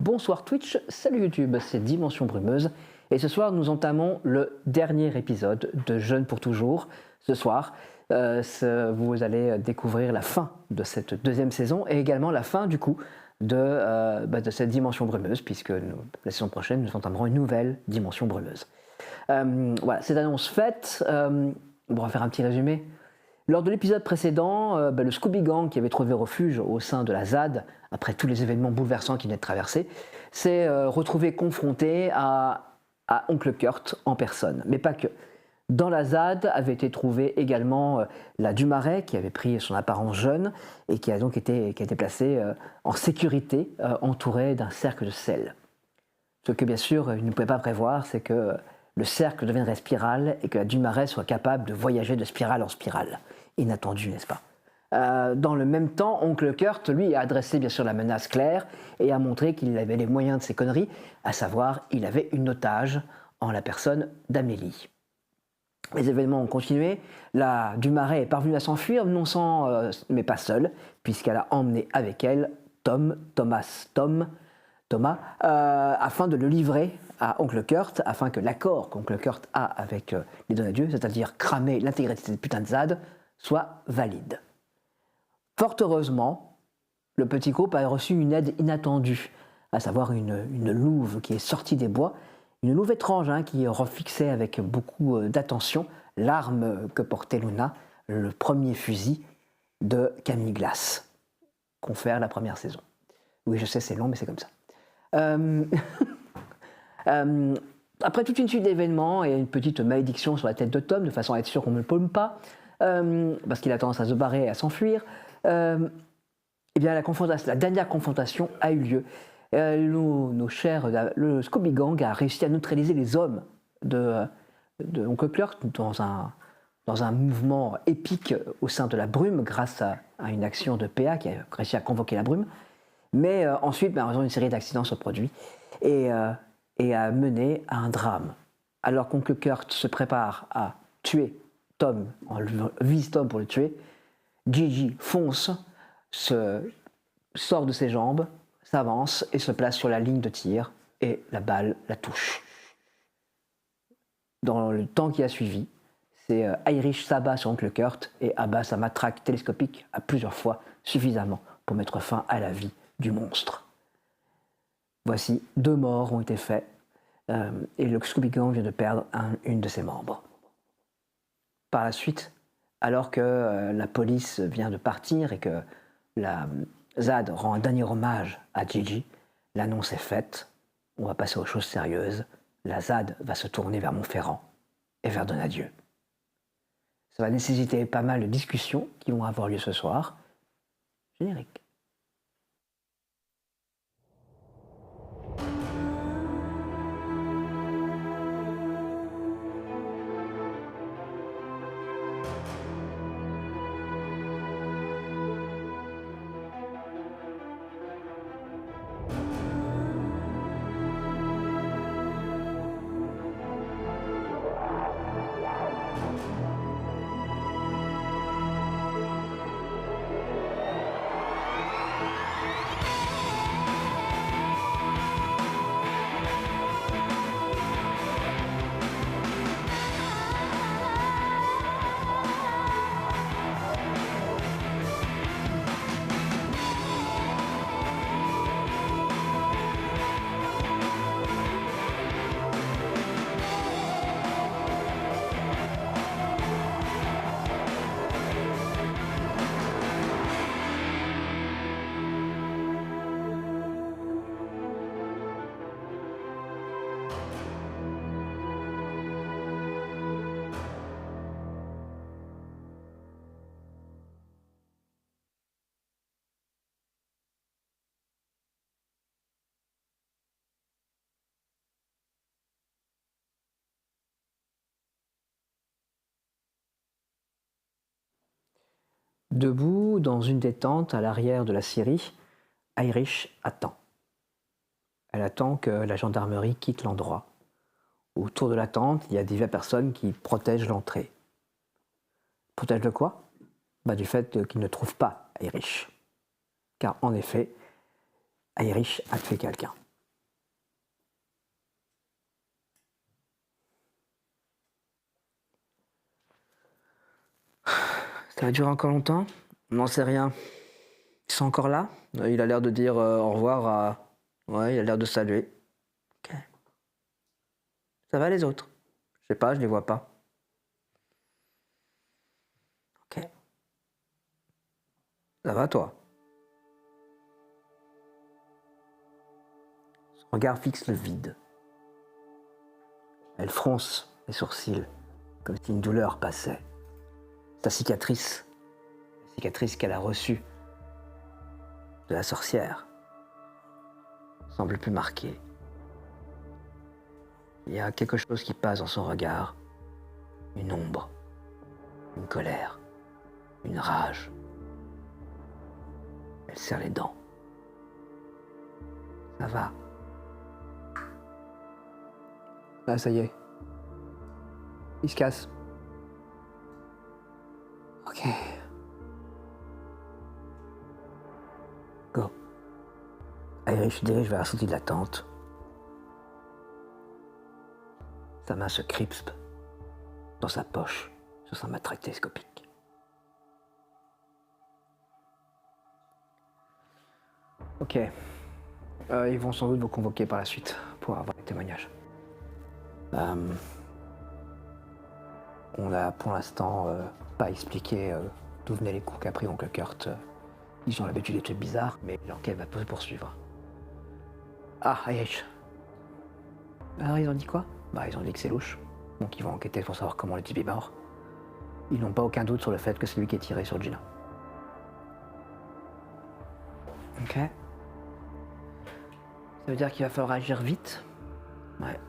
Bonsoir Twitch, salut YouTube, c'est Dimension Brumeuse et ce soir nous entamons le dernier épisode de Jeûne pour toujours. Ce soir, vous allez découvrir la fin de cette deuxième saison et également la fin du coup de cette Dimension Brumeuse puisque la saison prochaine nous entamerons une nouvelle Dimension Brumeuse. Voilà, cette annonce faite, on va faire un petit résumé. Lors de l'épisode précédent, le Scooby Gang qui avait trouvé refuge au sein de la ZAD, après tous les événements bouleversants qui venaient de traverser, s'est retrouvé confronté à Oncle Kurt en personne. Mais pas que. Dans la ZAD avait été trouvée également la Dumaret qui avait pris son apparence jeune et qui a donc été placée en sécurité, entourée d'un cercle de sel. Ce que bien sûr il ne pouvait pas prévoir, c'est que le cercle deviendrait spirale et que la Dumaret soit capable de voyager de spirale en spirale. Inattendu, n'est-ce pas ? Dans le même temps, Oncle Kurt, lui, a adressé bien sûr la menace claire et a montré qu'il avait les moyens de ses conneries, à savoir, il avait une otage en la personne d'Amélie. Les événements ont continué, la Dumaret est parvenue à s'enfuir, mais pas seule, puisqu'elle a emmené avec elle Thomas, afin de le livrer à Oncle Kurt, afin que l'accord qu'Oncle Kurt a avec les Donadieu, c'est-à-dire cramer l'intégrité de cette putain de ZAD, soit valide. Fort heureusement, le petit groupe a reçu une aide inattendue, à savoir une louve qui est sortie des bois, une louve étrange qui refixait avec beaucoup d'attention l'arme que portait Luna, le premier fusil de Camille Glace, confère la première saison. Oui, je sais, c'est long, mais c'est comme ça. Après toute une suite d'événements et une petite malédiction sur la tête de Tom, de façon à être sûr qu'on ne le paume pas, parce qu'il a tendance à se barrer et à s'enfuir, et bien la dernière confrontation a eu lieu. Nos chers, le Scooby Gang a réussi à neutraliser les hommes de Oncle Kurt dans un mouvement épique au sein de la brume grâce à une action de PA qui a réussi à convoquer la brume. Mais ensuite, malheureusement, une série d'accidents se produit et a mené à un drame. Alors qu'Oncle Kurt se prépare à tuer Tom, vise Tom pour le tuer, Gigi fonce, sort de ses jambes, s'avance et se place sur la ligne de tir et la balle la touche. Dans le temps qui a suivi, c'est Irish s'abat sur Oncle Kurt et abat sa matraque télescopique à plusieurs fois, suffisamment pour mettre fin à la vie du monstre. Voici 2 morts ont été faits et le Scooby Gang vient de perdre une de ses membres. Par la suite, alors que la police vient de partir et que la ZAD rend un dernier hommage à Gigi, l'annonce est faite, on va passer aux choses sérieuses, la ZAD va se tourner vers Montferrand et vers Donadieu. Ça va nécessiter pas mal de discussions qui vont avoir lieu ce soir. Générique. Debout dans une des tentes à l'arrière de la scierie, Irish attend. Elle attend que la gendarmerie quitte l'endroit. Autour de la tente, il y a diverses personnes qui protègent l'entrée. Protègent de quoi ? Du fait qu'ils ne trouvent pas Irish. Car en effet, Irish a tué quelqu'un. Ça va durer encore longtemps? On n'en sait rien. Ils sont encore là? Il a l'air de dire au revoir à... Ouais, il a l'air de saluer. Ok. Ça va les autres? Je sais pas, je les vois pas. Ok. Ça va toi? Son regard fixe le vide. Elle fronce les sourcils, comme si une douleur passait. Sa cicatrice, la cicatrice qu'elle a reçue de la sorcière, semble plus marquée. Il y a quelque chose qui passe dans son regard, une ombre, une colère, une rage. Elle serre les dents. Ça va. Ah, ça y est. Il se casse. Ok. Go. Irish se dirige vers la sortie de la tente. Sa main se crispe dans sa poche, sur sa matraque télescopique. Ok. Ils vont sans doute vous convoquer par la suite pour avoir des témoignages. On n'a pour l'instant pas expliqué d'où venaient les coups qu'a pris oncle Kurt. Ils ont l'habitude des trucs bizarres, mais l'enquête va se poursuivre. Ah, Irish. Alors ils ont dit quoi? Bah ils ont dit que c'est louche. Donc ils vont enquêter pour savoir comment le type est mort. Ils n'ont pas aucun doute sur le fait que c'est lui qui est tiré sur Gina. Ok. Ça veut dire qu'il va falloir agir vite? Ouais.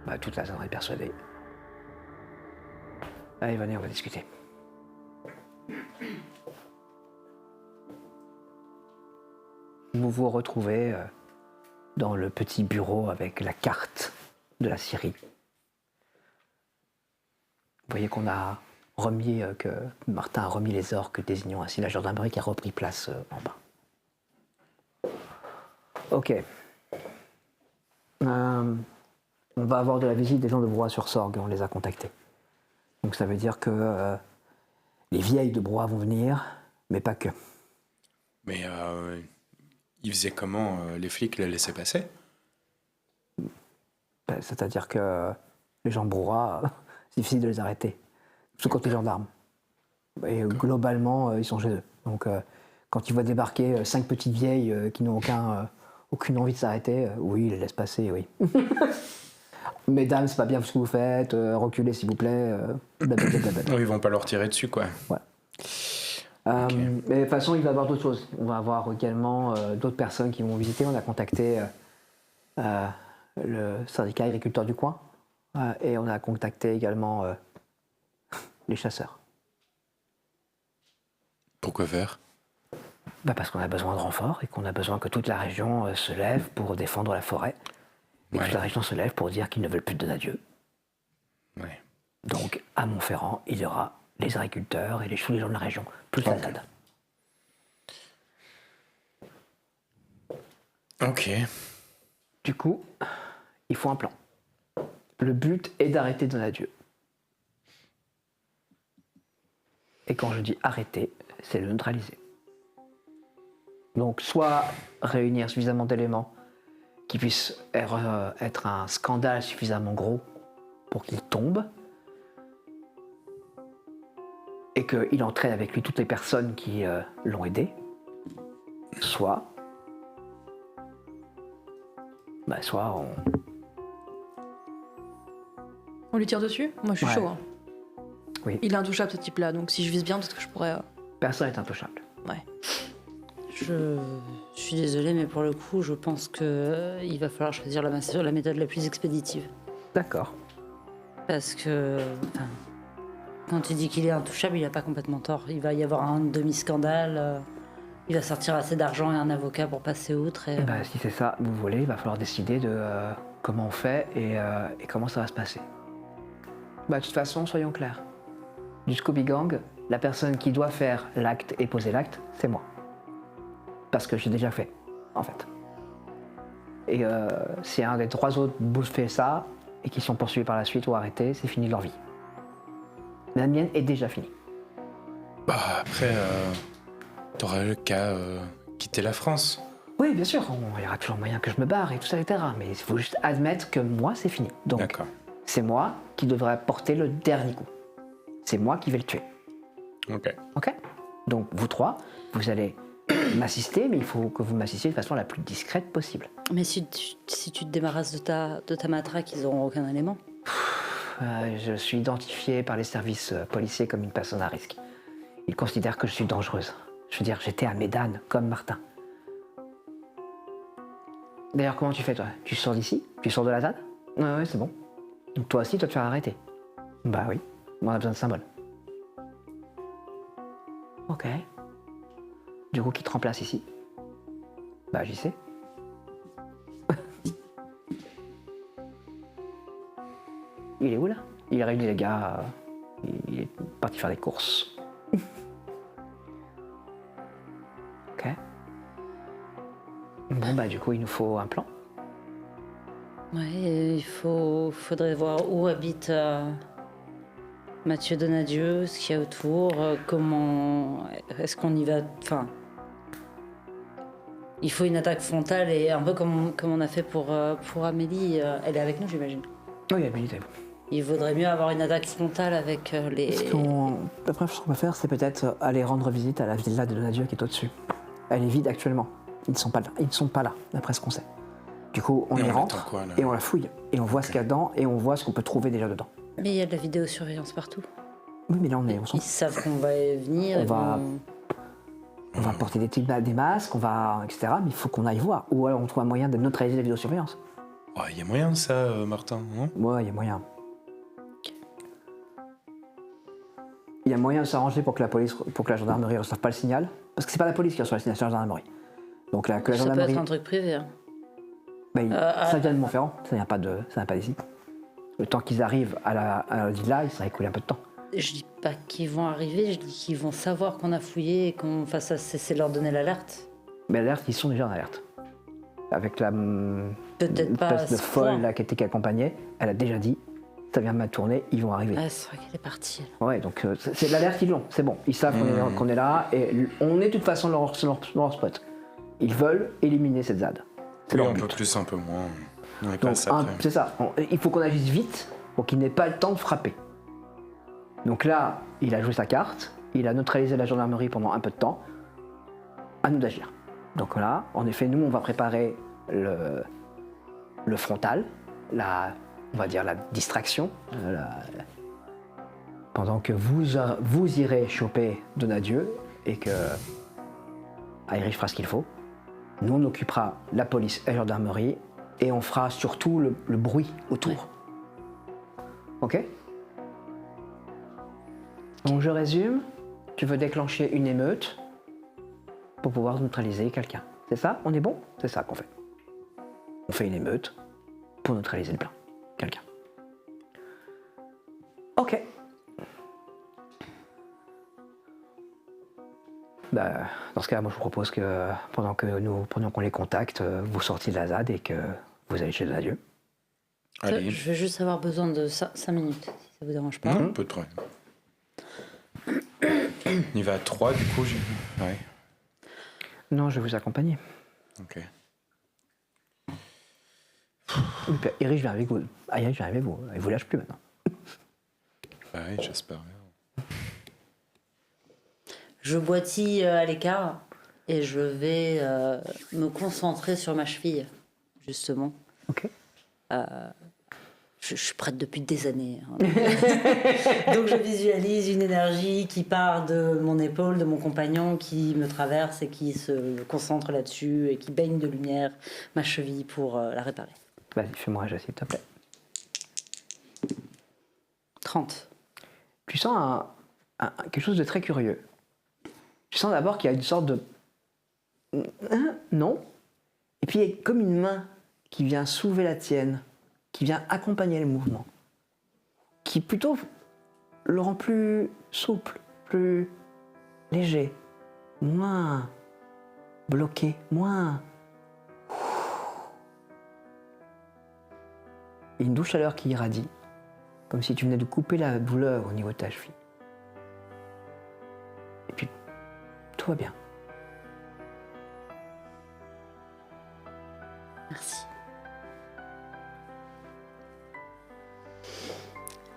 Bah toute la zone est persuadée. Allez, venez, on va discuter. Vous vous retrouvez dans le petit bureau avec la carte de la Syrie. Vous voyez qu'on a remis, que Martin a remis les orques désignant ainsi la gendarmerie qui a repris place en bas. Ok. On va avoir de la visite des gens de Broye-sur-Sorgue, on les a contactés. Donc ça veut dire que les vieilles de Broye vont venir, mais pas que. Mais ils faisaient comment? Les flics les laissaient passer? C'est-à-dire que les gens de Broye, c'est difficile de les arrêter. Surtout quand les gendarmes. Et globalement, ils sont chez eux. Donc quand ils voient débarquer 5 petites vieilles qui n'ont aucune envie de s'arrêter, oui, ils les laissent passer, oui. Mesdames, c'est pas bien ce que vous faites, reculez s'il vous plaît. Non, ils vont pas leur tirer dessus, quoi. Ouais. Okay. Mais de toute façon, il va y avoir d'autres choses. On va avoir également d'autres personnes qui vont visiter. On a contacté le syndicat agriculteur du coin et on a contacté également les chasseurs. Pourquoi faire? Parce qu'on a besoin de renforts et qu'on a besoin que toute la région se lève pour défendre la forêt. Et toute la région se lève pour dire qu'ils ne veulent plus de Donadieu. Ouais. Donc, à Montferrand, il y aura les agriculteurs et tous les gens de la région, plus la ZAD. Ok. Du coup, il faut un plan. Le but est d'arrêter Donadieu. Et quand je dis arrêter, c'est le neutraliser. Donc, soit réunir suffisamment d'éléments qui puissent être un scandale suffisamment gros pour qu'il tombe, et qu'il entraîne avec lui toutes les personnes qui l'ont aidé, soit on lui tire dessus? Moi je suis chaud. Hein. Oui. Il est intouchable ce type-là, donc si je vise bien, peut-être que je pourrais... Personne n'est intouchable. Ouais. Je suis désolée, mais pour le coup, je pense qu'il va falloir choisir la méthode la plus expéditive. D'accord. Parce que... quand tu dis qu'il est intouchable, il n'a pas complètement tort. Il va y avoir un demi-scandale, il va sortir assez d'argent et un avocat pour passer outre. Et... si c'est ça, vous voulez, il va falloir décider de comment on fait et comment ça va se passer. De toute façon, soyons clairs. Du Scooby Gang, la personne qui doit faire l'acte et poser l'acte, c'est moi. Parce que j'ai déjà fait, en fait. Et si un des 3 autres fait ça, et qui sont poursuivis par la suite ou arrêtés, c'est fini de leur vie. La mienne est déjà finie. Bah, après, t'auras qu'à quitter la France. Oui, bien sûr, il y aura toujours moyen que je me barre et tout ça, etc. Mais il faut juste admettre que moi, c'est fini. Donc, D'accord. c'est moi qui devrais porter le dernier coup. C'est moi qui vais le tuer. Ok. Ok? Donc, vous trois, vous allez m'assister, mais il faut que vous m'assistiez de façon la plus discrète possible. Mais si tu te débarrasses de ta matraque, ils n'auront aucun élément. Je suis identifié par les services policiers comme une personne à risque. Ils considèrent que je suis dangereuse. Je veux dire, j'étais à Médane, comme Martin. D'ailleurs, comment tu fais, toi? Tu sors d'ici? Tu sors de la ZAD? Ouais, c'est bon. Donc toi aussi, tu dois te faire arrêter. Bah oui, on a besoin de symboles. Ok. Du coup, qui te remplace ici? Bah, j'y sais. Il est où, là? Il réunit les gars. Il est parti faire des courses. Ok. Bon, bah, du coup, il nous faut un plan. Ouais, faudrait voir où habite Mathieu Donadieu, ce qu'il y a autour, comment. Est-ce qu'on y va. Enfin. Il faut une attaque frontale et un peu comme on a fait pour Amélie. Elle est avec nous, j'imagine. Oui, habilitez-vous. Il vaudrait mieux avoir une attaque frontale avec les. La première chose qu'on peut faire, c'est peut-être aller rendre visite à la villa de Donadieu qui est au-dessus. Elle est vide actuellement. Ils ne sont pas là. Ils ne sont pas là, d'après ce qu'on sait. Du coup, on Et y on rentre attend quoi, là et on la fouille. Et on voit ce qu'il y a dedans et on voit ce qu'on peut trouver déjà dedans. Mais il y a de la vidéosurveillance partout. Oui, mais là, on s'en Ils savent qu'on va venir. On et va- On va porter des masques, on va, etc. Mais il faut qu'on aille voir. Ou alors on trouve un moyen de neutraliser la vidéosurveillance. Oh, il y a moyen de ça, Martin, non? Ouais, il y a moyen. Il y a moyen de s'arranger pour que la gendarmerie ne reçoive pas le signal. Parce que c'est pas la police qui reçoit le signal, c'est la gendarmerie. Donc que la Ça peut gendarmerie. être un truc privé. Hein. Ça vient de Montferrand, ça vient pas d'ici. Le temps qu'ils arrivent à la villa, il serait écoulé un peu de temps. Je dis pas qu'ils vont arriver, je dis qu'ils vont savoir qu'on a fouillé et qu'on fasse c'est leur donner l'alerte. Mais l'alerte, ils sont déjà en alerte. Avec la Peut-être pas à espèce de ce folle point. là, qui accompagnait, elle a déjà dit, ça vient de mal tourner, ils vont arriver. Ah, c'est vrai qu'elle est partie. Ouais, donc c'est l'alerte, ils l'ont, c'est bon. Ils savent qu'on est là et on est de toute façon leur spot. Ils veulent éliminer cette ZAD. C'est Oui, leur un but. peu plus, un peu moins. On est Donc, pas ça après. c'est ça. Il faut qu'on agisse vite pour qu'il n'ait pas le temps de frapper. Donc là, il a joué sa carte, il a neutralisé la gendarmerie pendant un peu de temps. À nous d'agir. Donc là, en effet, nous, on va préparer le frontal, on va dire la distraction, pendant que vous irez choper Donadieu et que Irish fera ce qu'il faut. Nous, on occupera la police et la gendarmerie et on fera surtout le bruit autour. Ouais. Ok? Donc je résume, tu veux déclencher une émeute pour pouvoir neutraliser quelqu'un. C'est ça? On est bon? C'est ça qu'on fait. On fait une émeute pour neutraliser le plan. Quelqu'un. Ok. Bah, dans ce cas, moi je vous propose que pendant qu'on les contacte, vous sortiez de la ZAD et que vous allez chez Donadieu. Allez, Je vais juste avoir besoin de 5 minutes, si ça vous dérange pas. peu de problème. On y va à 3 du coup, ouais. Non, je vais vous accompagner. Ok. Irish vient avec vous. Ah, Irish vient avec vous. Il vous lâche plus maintenant. Bah oui, j'espère bien. Je boitille à l'écart et je vais me concentrer sur ma cheville, justement. Ok. Je suis prête depuis des années. Hein. Donc je visualise une énergie qui part de mon épaule, de mon compagnon, qui me traverse et qui se concentre là-dessus et qui baigne de lumière ma cheville pour la réparer. Vas-y, fais-moi un jet, s'il te plaît. 30. Tu sens quelque chose de très curieux. Tu sens d'abord qu'il y a une sorte de... Non. Et puis il y a comme une main qui vient soulever la tienne, qui vient accompagner le mouvement, qui plutôt le rend plus souple, plus léger, moins bloqué, moins... Et une douce chaleur qui irradie, comme si tu venais de couper la douleur au niveau de ta cheville. Tout va bien. Merci.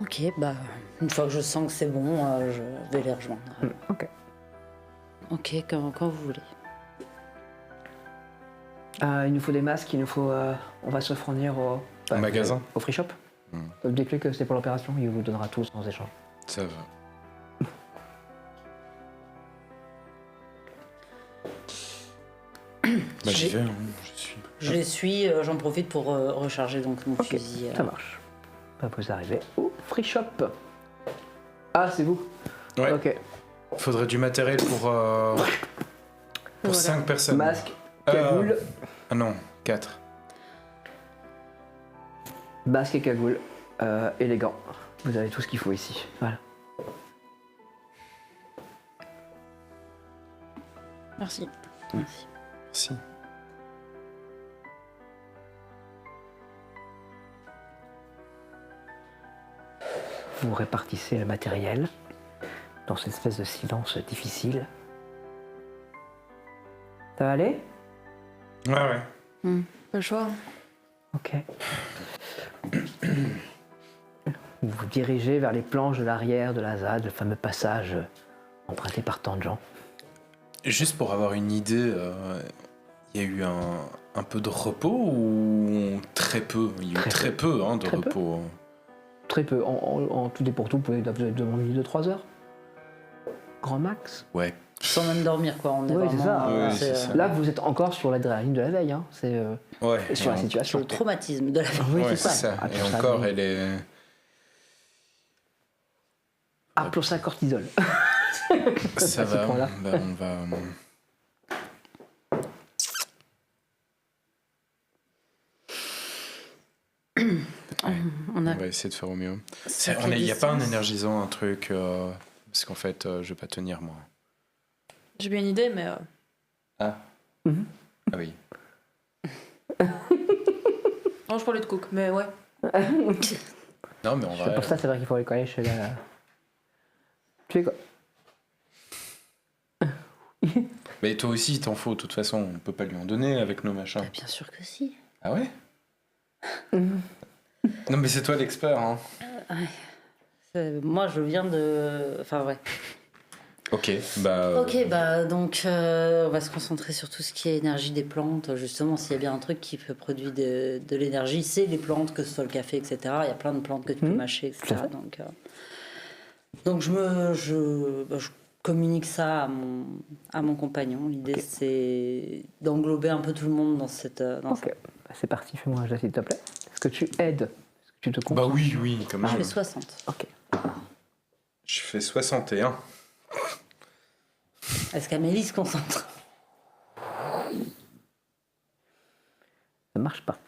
Ok, bah, une fois que je sens que c'est bon, je vais les rejoindre. Ok. Ok, quand vous voulez. Il nous faut des masques, on va se fournir Au magasin. Au free shop. Dites-lui que c'est pour l'opération, il vous donnera tout en échange. Ça va. Bah, j'y vais, hein, je suis. Je les suis, j'en profite pour recharger donc mon Ok, fusil. ça marche. Bah, vous arrivez au free shop. Ah, c'est vous. Ouais. Ok. Faudrait du matériel pour Voilà. 5 personnes. Masque, cagoule. Ah non, 4. Masque et cagoule. Élégant. Vous avez tout ce qu'il faut ici. Voilà. Merci. Merci. Si. Vous répartissez le matériel dans cette espèce de silence difficile. Ça va aller? Ouais. Pas le choix. Ok. Vous vous dirigez vers les planches de l'arrière de la ZAD, le fameux passage emprunté par tant de gens. Juste pour avoir une idée, il y a eu un peu de repos ou très peu? Il y a eu très peu de Très peu. repos. Très peu. En tout et pour tout, vous avez demandé 2-3 heures. Grand max. Ouais. Sans même dormir, quoi. On est Ouais, c'est vraiment. ça. Ouais, c'est ça. Là, vous êtes encore sur l'adrénaline de la veille. Hein. C'est Ouais. sur la et situation. Le traumatisme de la vie. Oui, Ouais, c'est c'est ça. Ah, Et pour ça, encore, oui. elle est. Appelons ça cortisol. Ça ce va. point-là. Bah, on va. On On a va essayer de faire au mieux. sacrée Il n'y a pas un distance. énergisant, un truc. Parce qu'en fait, je vais pas tenir moi. J'ai bien une idée, mais Ah. Mhm. Ah oui. non, je parlais de coke, mais ouais. Non, mais en vrai. Pour ça, c'est vrai qu'il faut aller coller chez la. Tu fais quoi? Mais toi aussi, il t'en faut. De toute façon, on peut pas lui en donner avec nos machins. Bien sûr que si. Ah ouais? Non, mais c'est toi l'expert, hein. Moi, je viens de. Enfin, ouais. Ok, bah. Ok, bah donc on va se concentrer sur tout ce qui est énergie des plantes. Justement, s'il y a bien un truc qui peut produire de l'énergie, c'est les plantes, que ce soit le café, etc. Il y a plein de plantes que tu peux mâcher, etc. tout à fait. Donc je communique ça à mon compagnon. L'idée, Ok. c'est d'englober un peu tout le monde dans cette. Dans Ok. Bah, c'est parti, fais-moi un jet, s'il te plaît. Est-ce que tu aides? Est-ce que tu te Bah concentres? oui, quand Je même. fais 60. Ok. Je fais 61. Est-ce qu'Amélie se concentre? Ça marche pas.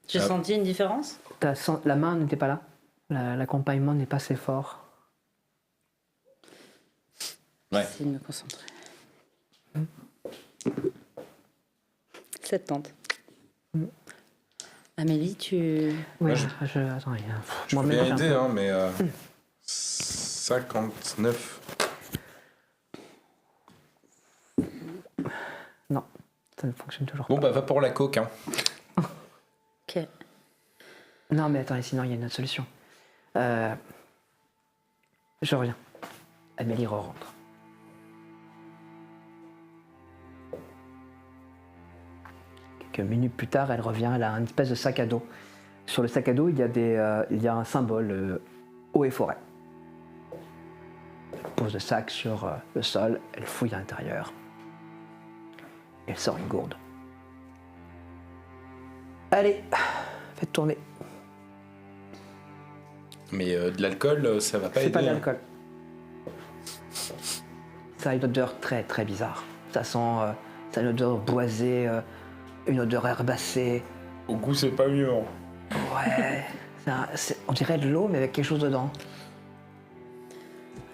J'ai Ah. senti une différence? La main n'était pas là. L'accompagnement n'est pas assez fort. Ouais. J'essaie de me concentrer. 70. Amélie, tu... Ouais, je- attends, Je moi, peux même bien pas aider, un hein, mais. 59. peu. Non, ça ne fonctionne toujours Bon, pas. bah, va pour la coke, hein. Ok. Non, mais attends, sinon il y a une autre solution. Je reviens. Amélie re-rentre. Quelques minutes plus tard, elle revient, elle a un espèce de sac à dos. Sur le sac à dos, il y a un symbole eau et forêt. Elle pose le sac sur le sol, elle fouille à l'intérieur. Elle sort une gourde. Allez, faites tourner. Mais de l'alcool, ça va pas C'est aider. pas de hein. l'alcool. Ça a une odeur très très bizarre. Ça sent une odeur boisée, une odeur herbacée. Au goût, c'est pas mieux. hein. Ouais, on dirait de l'eau mais avec quelque chose dedans.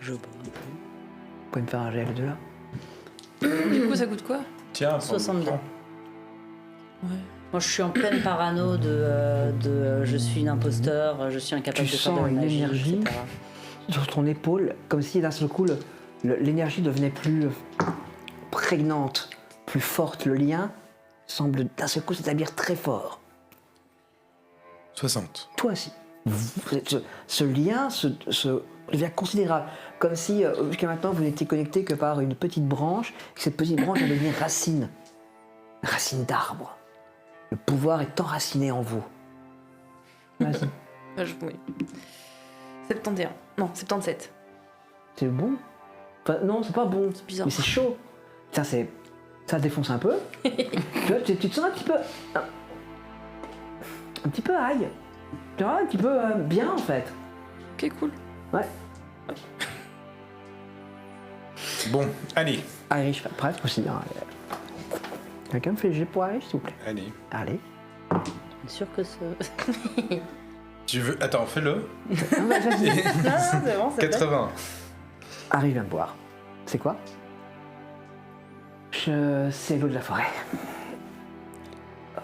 Je bois un peu. Vous pouvez me faire un jet les deux là? Du coup, ça coûte quoi? Tiens, 62. Ouais. Moi, je suis en pleine parano de je suis une imposteur, je suis incapable Tu de faire de sens la une magie, énergie etc. sur ton épaule, comme si d'un seul coup l'énergie devenait plus prégnante, plus forte. Le lien semble d'un seul coup s'établir très fort. 60. Toi aussi. Ce lien devient considérable. Comme si, jusqu'à maintenant, vous n'étiez connecté que par une petite branche, et que cette petite branche va devenir racine. Racine d'arbre. Le pouvoir est enraciné en vous. Vas-y. Oui. 71. Non, 77. C'est bon? Enfin, non, c'est pas bon. C'est bizarre. Mais c'est chaud. Ça défonce un peu. Tu vois, tu te sens un petit peu... Un petit peu aïe. Tu vois, un petit peu bien, en fait. Ok, cool. Ouais. Bon, allez. Irish, presque aussi. Hein. Quelqu'un me fait le jet pour Irish, s'il vous plaît? Allez. Allez. Bien sûr que ce. Tu veux... Attends, fais-le. Non, vas-y. Non, c'est bon, c'est 80. Harry vient de boire. C'est quoi? C'est l'eau de la forêt.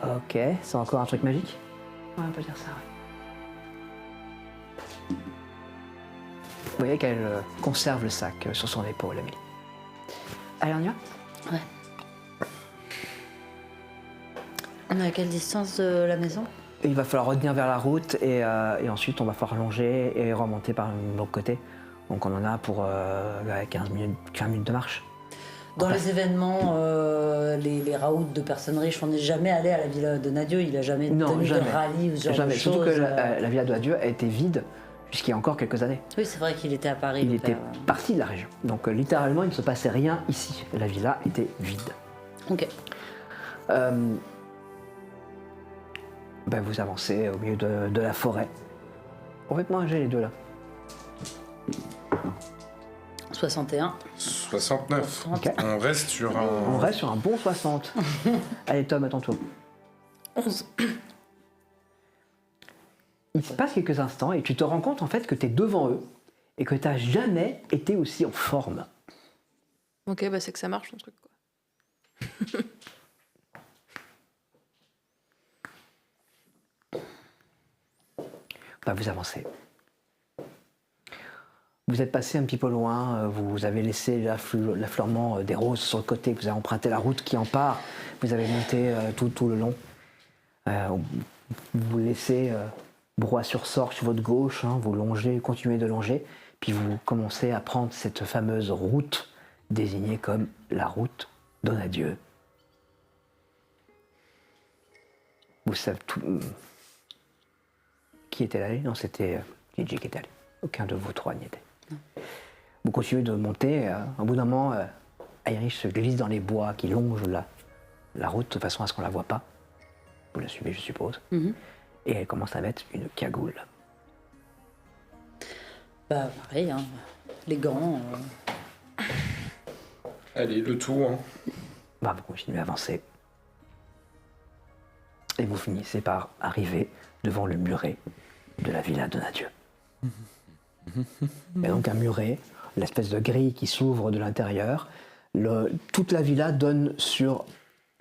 Ok, c'est encore un truc magique? Ouais, on peut dire ça, ouais. Vous voyez qu'elle conserve le sac sur son épaule, Amélie. Allez, on y va? Ouais. On est à quelle distance de la maison? Il va falloir retenir vers la route et ensuite on va falloir longer et remonter par l'autre côté. Donc on en a pour 15 minutes de marche. Dans les événements, les raouts de personnes riches, on n'est jamais allé à la villa de Nadio, il a jamais tenu de rallye ou ce genre Jamais. de Surtout choses. que la villa de Adieu a été vide jusqu'il y a encore quelques années. Oui, c'est vrai qu'il était à Paris. Il le était père. parti de la région. Donc littéralement, il ne se passait rien ici. La villa était vide. Ok. Vous avancez au milieu de la forêt. Faites-moi un jet les deux là. 61. 69. Ok. On reste sur un... On reste sur un bon 60. Allez Tom, à ton tour. 11. Il se passe quelques instants et tu te rends compte en fait que tu es devant eux et que tu n'as jamais été aussi en forme. Ok, bah c'est que ça marche ton truc, quoi. Vous avancez. Vous êtes passé un petit peu loin, vous avez laissé l'affleurement des roses sur le côté, vous avez emprunté la route qui en part, vous avez monté tout le long. Vous laissez Broye-sur-Sorgue sur votre gauche, hein, vous longez, continuez de longer, puis vous commencez à prendre cette fameuse route désignée comme la route Donadieu. Vous savez tout... Qui était allé? Non, c'était DJ qui était allé. Aucun de vous trois n'y était. Vous continuez de monter. Au bout d'un moment, Irish se glisse dans les bois qui longent la route de façon à ce qu'on ne la voit pas. Vous la suivez, je suppose. Mhm. Et elle commence à mettre une cagoule. Bah pareil, hein. Les gants. Allez, le tout, hein. Vous continuez à avancer. Et vous finissez par arriver devant le muret de la villa Donadieu. Et donc un muret, l'espèce de grille qui s'ouvre de l'intérieur. Toute la villa donne sur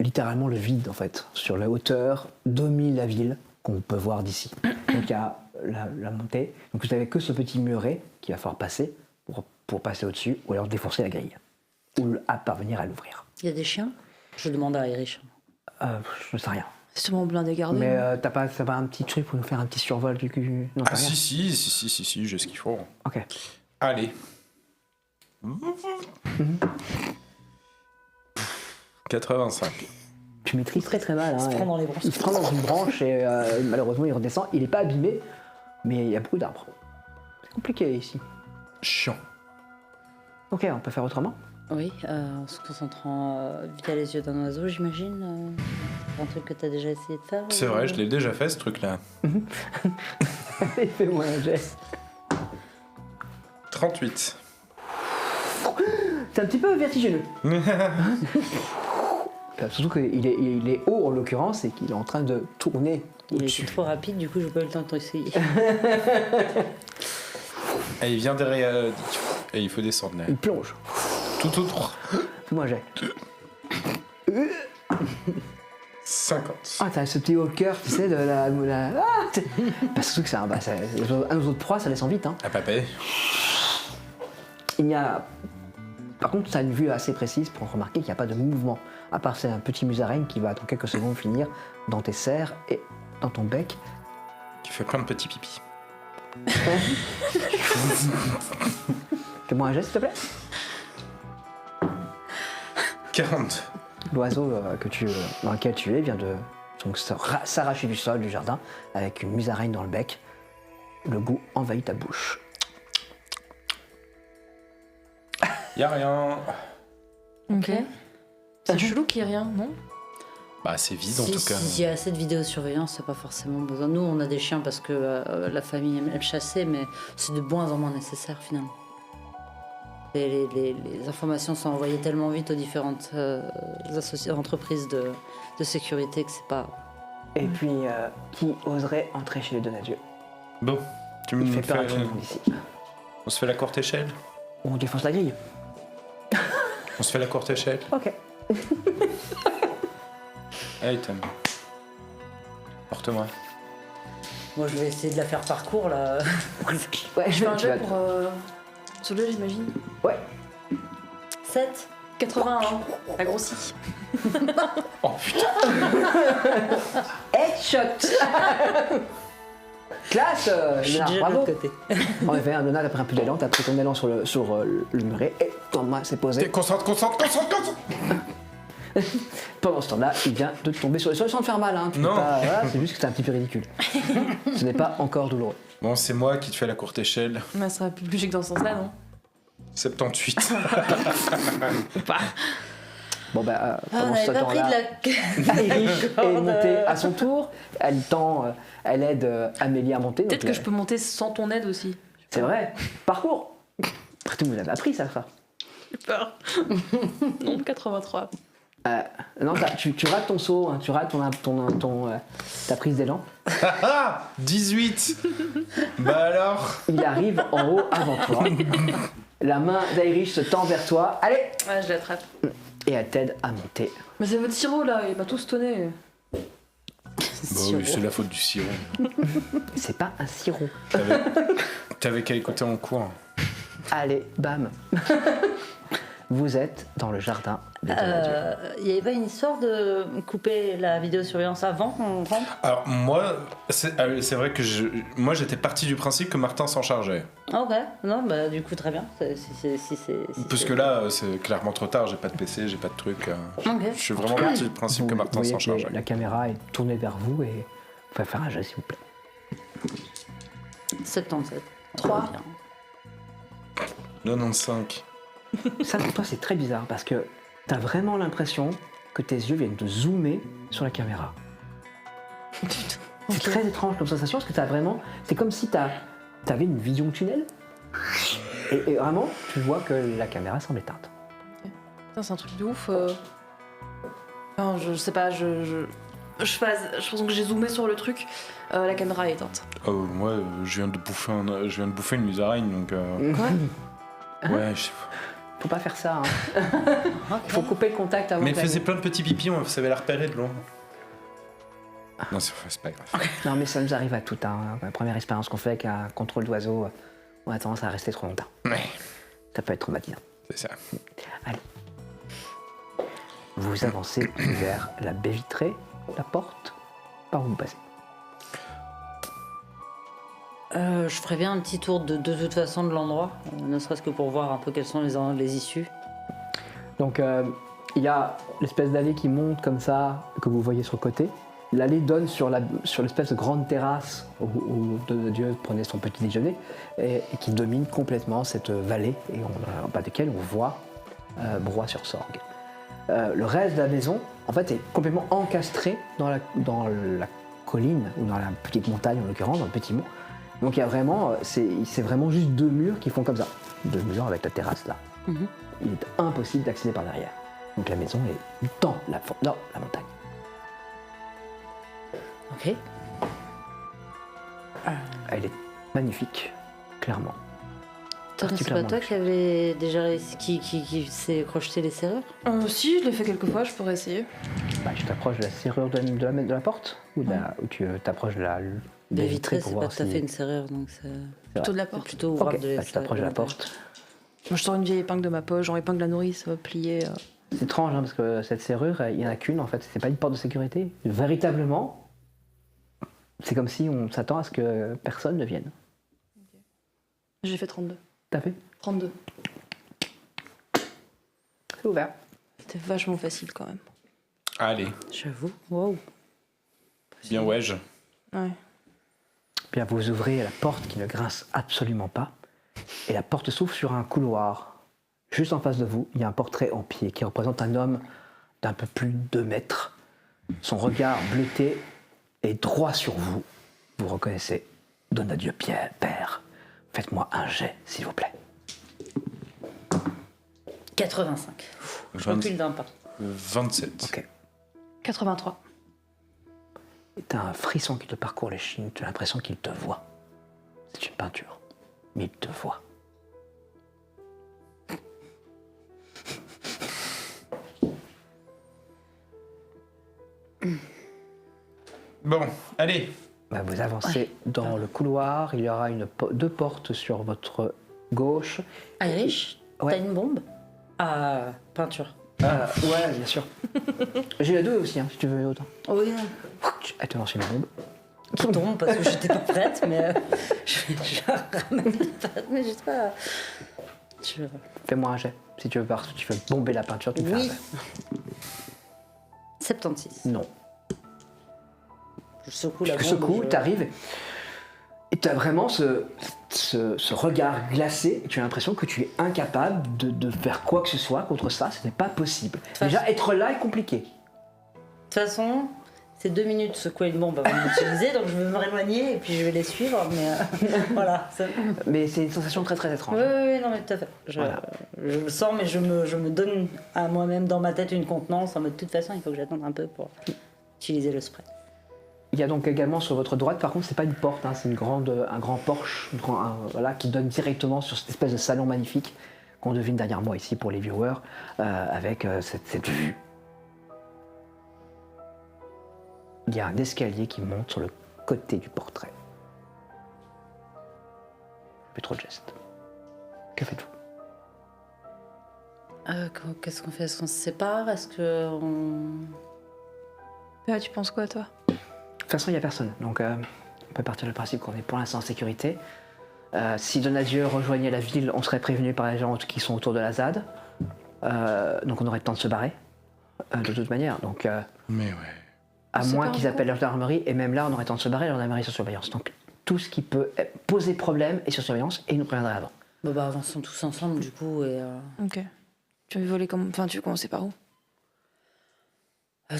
littéralement le vide en fait, sur la hauteur, domine la ville qu'on peut voir d'ici. Donc il y a la montée. Donc vous n'avez que ce petit muret qu'il va falloir passer pour passer au-dessus, ou alors défoncer la grille, ou parvenir à l'ouvrir. Il y a des chiens? Je demande à Irish. Je ne sais rien. C'est sûrement blindé gardé. Mais t'as pas un petit truc pour nous faire un petit survol du cul? Non, Ah t'as rien. si, j'ai ce qu'il faut. Ok. Allez. 85. Tu maîtrises très très mal. Il se hein, prend et- dans les branches. Il se prend dans une branche et malheureusement il redescend. Il n'est pas abîmé, mais il y a beaucoup d'arbres. C'est compliqué ici. Chiant. Ok, on peut faire autrement. Oui, en se concentrant vite à les yeux d'un oiseau, j'imagine. C'est un truc que tu as déjà essayé de faire? C'est vrai, je l'ai déjà fait ce truc-là. Fais-moi un geste. 38. C'est un petit peu vertigineux. Surtout qu'il est haut en l'occurrence et qu'il est en train de tourner. Il était trop rapide, du coup, j'ai pas eu le temps de t'essayer. Et il vient derrière. Et il faut descendre là. Il plonge. Tout autour. Fais-moi un jet. 50. Ah, t'as ce petit haut cœur, tu sais, de la. Parce que c'est un oiseau de proie, ça descend vite. Hein. À papé. Il n'y a Par contre, tu as une vue assez précise pour remarquer qu'il n'y a pas de mouvement. À part c'est un petit musaraigne qui va dans quelques secondes finir dans tes serres et dans ton bec. Qui fait plein de petits pipis. Fais-moi un geste, s'il te plaît. 40. L'oiseau dans lequel tu es vient de s'arracher du sol du jardin avec une musaraigne dans le bec. Le goût envahit ta bouche. Y'a rien. Ok. C'est chelou qu'il n'y ait rien, non? Bah, c'est vide en tout cas. S'il y a assez de vidéosurveillance, c'est pas forcément besoin. Nous, on a des chiens parce que la famille aime chasser, mais c'est de moins en moins nécessaire finalement. Et les informations sont envoyées tellement vite aux différentes entreprises de sécurité que c'est pas. Et puis, qui oserait entrer chez les Donadieu? Bon, tu me Il fait fais. peur à tout le monde ici. On se fait la courte échelle. On défonce la grille. On se fait la courte échelle. Ok. Allez, Tom. Porte-moi. Moi, je vais essayer de la faire parcours là. Ouais, Je fais un tu jet vas- pour Soleil, j'imagine. Ouais. 7. 81, la grossie. Oh putain. Headshot. Classe, Je suis Léonard, déjà de bravo. l'autre côté. En effet, Léonard a pris un peu d'élan, t'as pris ton élan sur le muret et ton main s'est posée. Concentre. Pendant ce temps-là, il vient de tomber sur le sol sans te faire mal. Hein. Tu Non. peux pas- voilà, c'est juste que c'est un petit peu ridicule. Ce n'est pas encore douloureux. Bon, c'est moi qui te fais la courte échelle. Ça serait plus logique dans ce sens-là, non? 78. Bon bah, On pendant ce n'avait pas pris temps-là, de la. Irish est montée à son tour. Elle aide Amélie à monter. Peut-être donc, que je peux monter sans ton aide aussi. C'est vrai. Parcours. Après tout, vous l'avez appris ça. J'ai peur. Non, 83. Non, tu rates ton saut, hein, tu rates ta prise d'élan. 18. Bah alors. Il arrive en haut avant toi. La main d'Irish se tend vers toi. Allez. Ouais, je l'attrape. Et elle t'aide à monter. Mais c'est votre sirop là, il m'a tous tonné. Bah oui, c'est la faute du sirop. C'est pas un sirop. T'avais qu'à écouter en cours. Allez, bam. Vous êtes dans le jardin des Donadieu. Il n'y avait pas une histoire de couper la vidéosurveillance avant qu'on rentre? Alors moi, c'est vrai que moi j'étais parti du principe que Martin s'en chargeait. Ah, ok, non, bah du coup très bien. Si Parce que là, c'est clairement trop tard, j'ai pas de PC, j'ai pas de truc. Ok. Je suis vraiment parti du principe que Martin voyez s'en que chargeait. la caméra est tournée vers vous et vous pouvez faire un jeu s'il vous plaît. 77. 3. 95. Ça pour toi c'est très bizarre parce que t'as vraiment l'impression que tes yeux viennent de zoomer sur la caméra. C'est très étrange comme sensation parce que t'as vraiment... C'est comme si t'avais une vision tunnel et vraiment tu vois que la caméra semble éteinte. Putain, c'est un truc de ouf. Enfin, je sais pas, je pense que j'ai zoomé sur le truc, la caméra est éteinte. Oh, moi, je viens de bouffer une musaraigne, donc... Quoi? Ouais, je sais pas. Faut pas faire ça. Hein. Faut couper le contact avant. Mais elle d'aller. faisait plein de petits pipis, on savait la repérer de loin. Non, c'est pas grave. Non mais ça nous arrive à tout. Hein. La première expérience qu'on fait avec un contrôle d'oiseau, on a tendance à rester trop longtemps. Ouais, Ça peut être traumatisant. c'est ça. Allez. Vous avancez vers la baie vitrée, la porte, par où vous passez. Je ferais bien un petit tour de toute façon de l'endroit, ne serait-ce que pour voir un peu quelles sont les issues. Donc il y a l'espèce d'allée qui monte comme ça, que vous voyez sur le côté. L'allée donne sur l'espèce de grande terrasse où Dieu prenait son petit déjeuner et qui domine complètement cette vallée et en bas de laquelle on voit Broye-sur-Sorgue. Le reste de la maison, en fait, est complètement encastré dans la colline, ou dans la petite montagne en l'occurrence, dans le petit mont. Donc il y a vraiment, c'est vraiment juste deux murs qui font comme ça. Deux murs avec la terrasse là. Mhm. Il est impossible d'accéder par derrière. Donc la maison est dans la montagne. Ok. Elle est magnifique, clairement. Toi, c'est pas toi qui avait déjà qui s'est crocheté les serrures? Si, je l'ai fait quelques fois, je pourrais essayer. Bah, tu t'approches de la serrure de la porte ou, ou tu t'approches de la Baie baie vitrée, pour c'est pas voir tout à si... fait une serrure, donc c'est Plutôt de la c'est porte. plutôt Ok, ouvrable bah, tu t'approches de la porte. Moi, je sors une vieille épingle de ma poche, genre épingle la nourrice, pliée. C'est étrange, hein, parce que cette serrure, il n'y en a qu'une, en fait. C'est pas une porte de sécurité. Véritablement, c'est comme si on s'attend à ce que personne ne vienne. J'ai fait 32. T'as fait 32. C'est ouvert. C'était vachement facile quand même. Allez, J'avoue. Wow. bien ouais. Ouais. Bien, vous ouvrez la porte qui ne grince absolument pas. Et la porte s'ouvre sur un couloir. Juste en face de vous, il y a un portrait en pied qui représente un homme d'un peu plus de 2 mètres. Son regard bleuté est droit sur vous. Vous reconnaissez Donadieu Pierre, père. Faites-moi un jet, s'il vous plaît. 85. Je recule d'un pas. 27. Ok. 83. Et t'as un frisson qui te parcourt les chines. Tu as l'impression qu'il te voit. C'est une peinture. Mais il te voit. Bon, allez. Bah, vous avancez dans le couloir. Il y aura 2 portes sur votre gauche. Irish, Ouais. t'as une bombe? Ah, peinture. Ouais, bien sûr. J'ai les 2 aussi, hein, si tu veux autant. Oui, Elle te lance une bombe. qui tombe parce que j'étais pas prête, mais je ramène pas. Mais je sais pas. Fais-moi un jet. Si tu veux, parce que tu veux bomber la peinture, tu me fais un Oui. jet. 76. Non. Je secoue la Tu bombe. secoues, je- t'arrives, et t'as vraiment ce regard glacé, et tu as l'impression que tu es incapable de faire quoi que ce soit contre ça, ce n'est pas possible. Déjà, être là est compliqué. De toute façon, c'est 2 minutes secouer une bombe avant de l'utiliser, donc je vais me éloigner et puis je vais les suivre, mais voilà. ça- Mais c'est une sensation très très étrange. Oui, oui, oui, non, mais tout à fait. Voilà. Je le sens, mais je me donne à moi-même dans ma tête une contenance en mode de toute façon, il faut que j'attende un peu pour utiliser le spray. Il y a donc également sur votre droite, par contre, c'est pas une porte, hein, c'est un grand porche voilà, qui donne directement sur cette espèce de salon magnifique qu'on devine derrière moi ici pour les viewers, avec cette vue. Il y a un escalier qui monte sur le côté du portrait. Plus trop de gestes. Que faites-vous? Qu'est-ce qu'on fait? Est-ce qu'on se sépare? Est-ce qu'on... Ah, tu penses quoi, toi? De toute façon, il n'y a personne, donc on peut partir du principe qu'on est pour l'instant en sécurité. Si Donadieu rejoignait la ville, on serait prévenu par les gens qui sont autour de la ZAD. Donc on aurait le temps de se barrer, de toute manière. Donc, Mais ouais. à On se moins barre qu'ils du appellent la gendarmerie, et même là, on aurait le temps de se barrer, la gendarmerie est sur surveillance. Donc tout ce qui peut poser problème est sur surveillance, et ils nous préviendraient avant. Bon bah avançons tous ensemble du coup et... Ok. Tu veux voler comme. Enfin, tu veux commencer par où?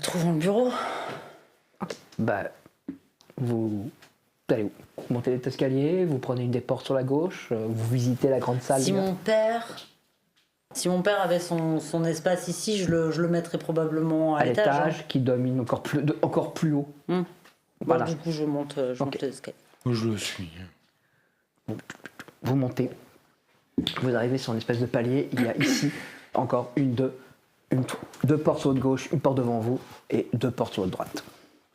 trouvons le bureau. Bah, vous allez où? Vous montez les escaliers, vous prenez une des portes sur la gauche, vous visitez la grande salle. Si mon père avait son espace ici, je le mettrais probablement à à l'étage. l'étage, qui domine encore plus haut. Hein. Voilà. Du coup, je monte les escaliers. Je suis. Vous montez, vous arrivez sur une espèce de palier, il y a ici encore deux portes sur votre gauche, une porte devant vous et 2 portes sur votre droite.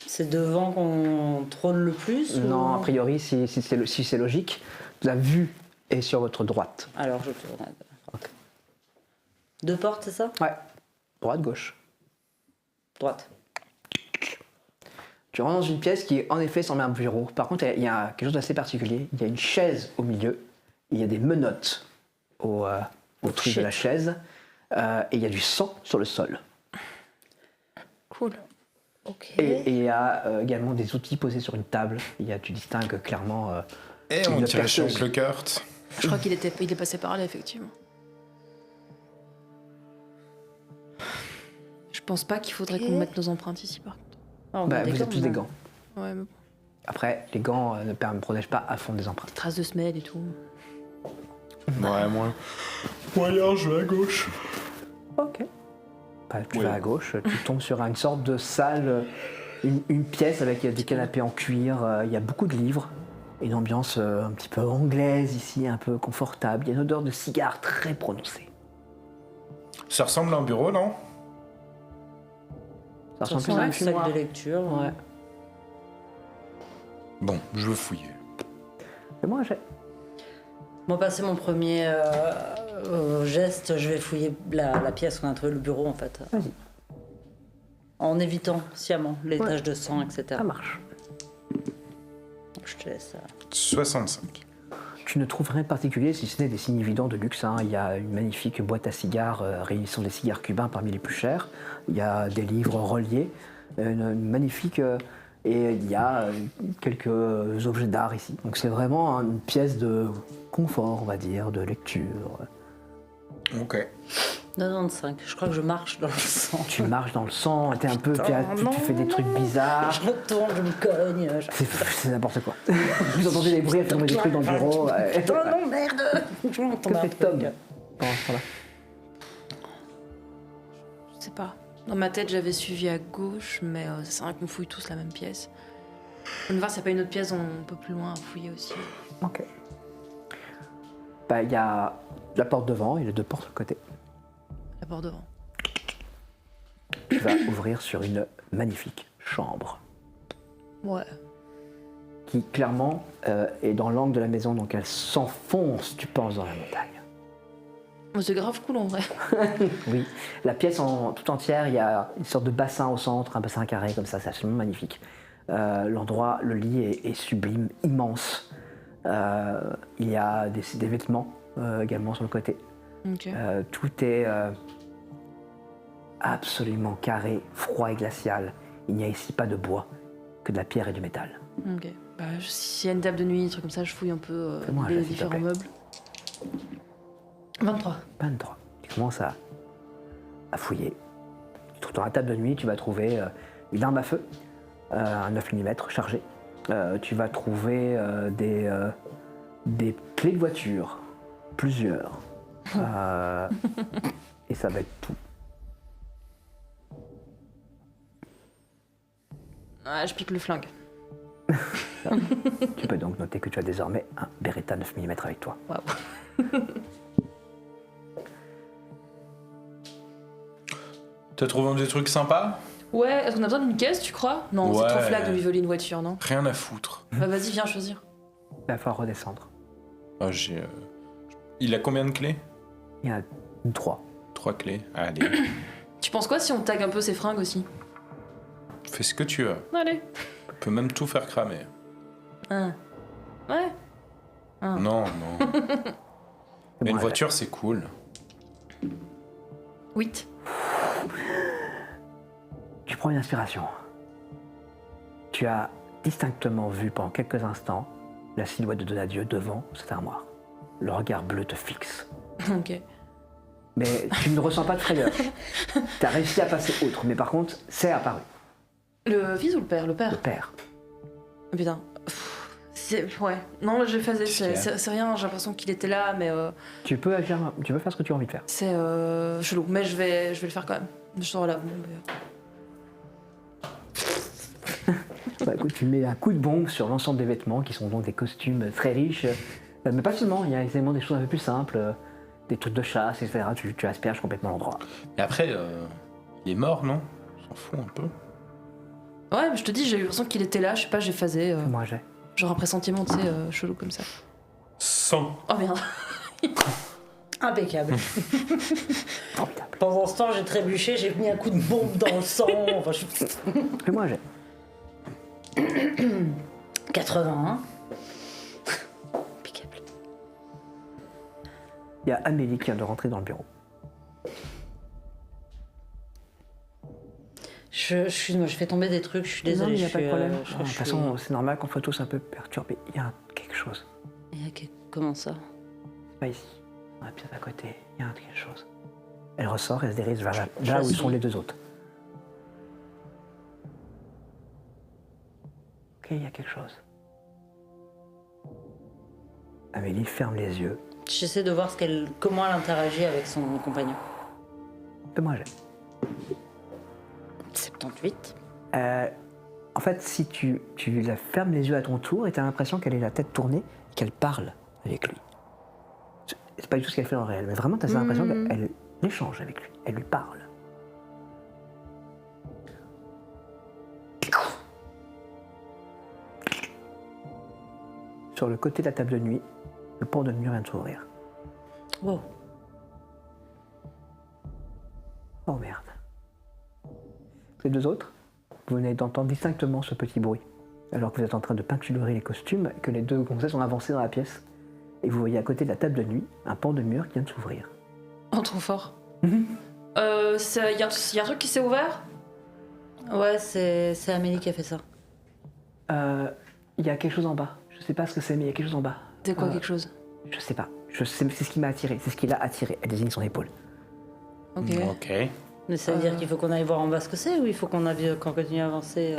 C'est devant qu'on trône le plus Non, ou... a priori, si c'est logique, la vue est sur votre droite. Alors je tourne à droite. 2 portes, c'est ça? Ouais, droite, gauche. Droite. Tu rentres dans une pièce qui, en effet, semble un bureau. Par contre, il y a quelque chose d'assez particulier. Il y a une chaise au milieu, il y a des menottes au truc de la chaise, et il y a du sang sur le sol. Cool. Ok. Et il y a également des outils posés sur une table. Tu distingues clairement Et on une dirait chez perceuse. Oncle Kurt. Je crois qu'il est passé par là, effectivement. Je pense pas qu'il faudrait qu'on mette nos empreintes ici, par contre. Ah, on Bah, a des vous êtes tous des là. gants. Ouais, mais bon. Après, les gants ne protègent pas à fond des empreintes. Traces de semelles et tout. Ouais, moi. Moyen, je vais à gauche. Ok. Bah, tu Ouais. vas à gauche, tu tombes sur une sorte de salle, une pièce avec des canapés en cuir, il y a beaucoup de livres, une ambiance un petit peu anglaise ici, un peu confortable, il y a une odeur de cigare très prononcée. Ça ressemble à un bureau, non? Ça Ça ressemble plus ressemble à à un un sac fumoir. de lecture. Ouais. Bon, je veux fouiller. Fais-moi un jet. Moi, passer mon premier Geste, je vais fouiller la pièce où on a trouvé le bureau en fait. Vas-y. En évitant sciemment les Ouais. taches de sang, etc. Ça marche. Je te laisse. 65. Tu ne trouves rien de particulier si ce n'est des signes évidents de luxe. Hein. Il y a une magnifique boîte à cigares réunissant des cigares cubains parmi les plus chers. Il y a des livres reliés, une magnifique... et il y a quelques objets d'art ici. Donc c'est vraiment une pièce de confort, on va dire, de lecture. Ok. 95, je crois que je marche dans le sang. Tu marches dans le sang, t'es un peu, tu non, fais des trucs bizarres. Je me tourne, je me cogne. C'est n'importe quoi. Vous entendez des bruits, faire des trucs dans le bureau. Ouais. Oh non, merde. Je m'entends Que un fait truc. Tom pendant ce temps-là? Je sais pas. Dans ma tête, j'avais suivi à gauche, mais ça sert à rien qu'on fouille tous la même pièce. On va voir s'il n'y a pas une autre pièce un peu plus loin à fouiller aussi. Ok. Bah, il y a la porte devant et les deux portes sur le côté. La porte devant. Tu vas ouvrir sur une magnifique chambre Ouais. qui clairement est dans l'angle de la maison, donc elle s'enfonce, tu penses, dans la montagne. Oh, c'est grave cool en vrai. Oui, la pièce tout entière, il y a une sorte de bassin au centre, un bassin carré comme ça, c'est absolument magnifique. L'endroit, le lit est sublime, immense. Il y a des vêtements également sur le côté. Ok. Tout est absolument carré, froid et glacial. Il n'y a ici pas de bois, que de la pierre et du métal. Ok. Bah, s'il y a une table de nuit, un truc comme ça, je fouille un peu Fais-moi un les jet, s'il te différents plaît. meubles. 23. 23. Tu commences à fouiller. Tu trouves dans la table de nuit, tu vas trouver une arme à feu, un 9 mm chargé. Tu vas trouver des clés de voiture, plusieurs. Et ça va être tout. Ah, je pique le flingue. Tu peux donc noter que tu as désormais un Beretta 9 mm avec toi. Waouh. T'as trouvé des trucs sympas? Ouais, est-ce qu'on a besoin d'une caisse, tu crois? Non, c'est Ouais. trop flag de lui voler une voiture, non? Rien à foutre. Bah, vas-y, viens choisir. Il va falloir redescendre. Ah, il a combien de clés? Il y en a 3. 3 clés. Allez, Tu penses quoi si on tag un peu ses fringues aussi? fais ce que tu veux. Allez. On peut même tout faire cramer. Ouais. Ah. Non, non. Mais une voiture, c'est cool. 8. Tu prends une inspiration. Tu as distinctement vu pendant quelques instants la silhouette de Donadieu devant cette armoire. Le regard bleu te fixe. Ok. Mais tu ne ressens pas de frayeur. Tu as réussi à passer outre, mais par contre, c'est apparu. Le fils ou le père? Le père. Le père. Putain. Ouais. Non, j'ai fait. Qu'est-ce qu'il y a C'est rien, j'ai l'impression qu'il était là, mais Tu peux faire ce que tu as envie de faire. c'est chelou. Mais je vais le faire quand même. Je sors là. Bah, écoute, tu mets un coup de bombe sur l'ensemble des vêtements, qui sont donc des costumes très riches. Mais pas seulement, il y a également des choses un peu plus simples, des trucs de chasse, etc. Tu asperges complètement l'endroit. Et après, il est mort, non? On s'en fout un peu. Ouais, mais je te dis, j'ai eu l'impression qu'il était là, je sais pas, j'ai phasé. Moi, j'ai. Genre un pressentiment, tu sais, chelou comme ça. 100. Oh merde. Impeccable. Formidable. Pendant ce temps, j'ai trébuché, j'ai mis un coup de bombe dans le sang. Enfin, Fais-moi un jet. 81. Impeccable. Il y a Amélie qui vient de rentrer dans le bureau. Excuse-moi, je fais tomber des trucs, je suis désolée. Non, il y a pas de problème. De toute façon, c'est normal qu'on soit tous un peu perturbés. Il y a quelque chose. Comment ça? C'est pas ici. Dans la pièce à côté, il y a quelque chose. Elle ressort et se dirige vers là où sont les deux autres. Ok, il y a quelque chose. Amélie ferme les yeux. J'essaie de voir comment elle interagit avec son compagnon. Fais-moi un jet. 78. En fait, si tu la fermes les yeux à ton tour et tu as l'impression qu'elle est la tête tournée et qu'elle parle avec lui. C'est pas du tout ce qu'elle fait en réel, mais vraiment tu as l'impression qu'elle échange avec lui, elle lui parle. Sur le côté de la table de nuit, le port de mur vient de s'ouvrir. Oh. les deux autres, vous venez d'entendre distinctement ce petit bruit, alors que vous êtes en train de peinturer les costumes et que les deux gonzesses ont avancé dans la pièce. Et vous voyez à côté de la table de nuit un pan de mur qui vient de s'ouvrir. Oh, trop fort. Y a un truc qui s'est ouvert? Ouais, c'est Amélie qui a fait ça. Il y a quelque chose en bas. Je sais pas ce que c'est, mais il y a quelque chose en bas. C'est quoi quelque chose? Je sais pas. C'est ce qui m'a attiré. C'est ce qui l'a attiré. Elle désigne son épaule. Ok. Ok. Mais ça veut dire qu'il faut qu'on aille voir en bas ce que c'est ou il faut qu'on continue à avancer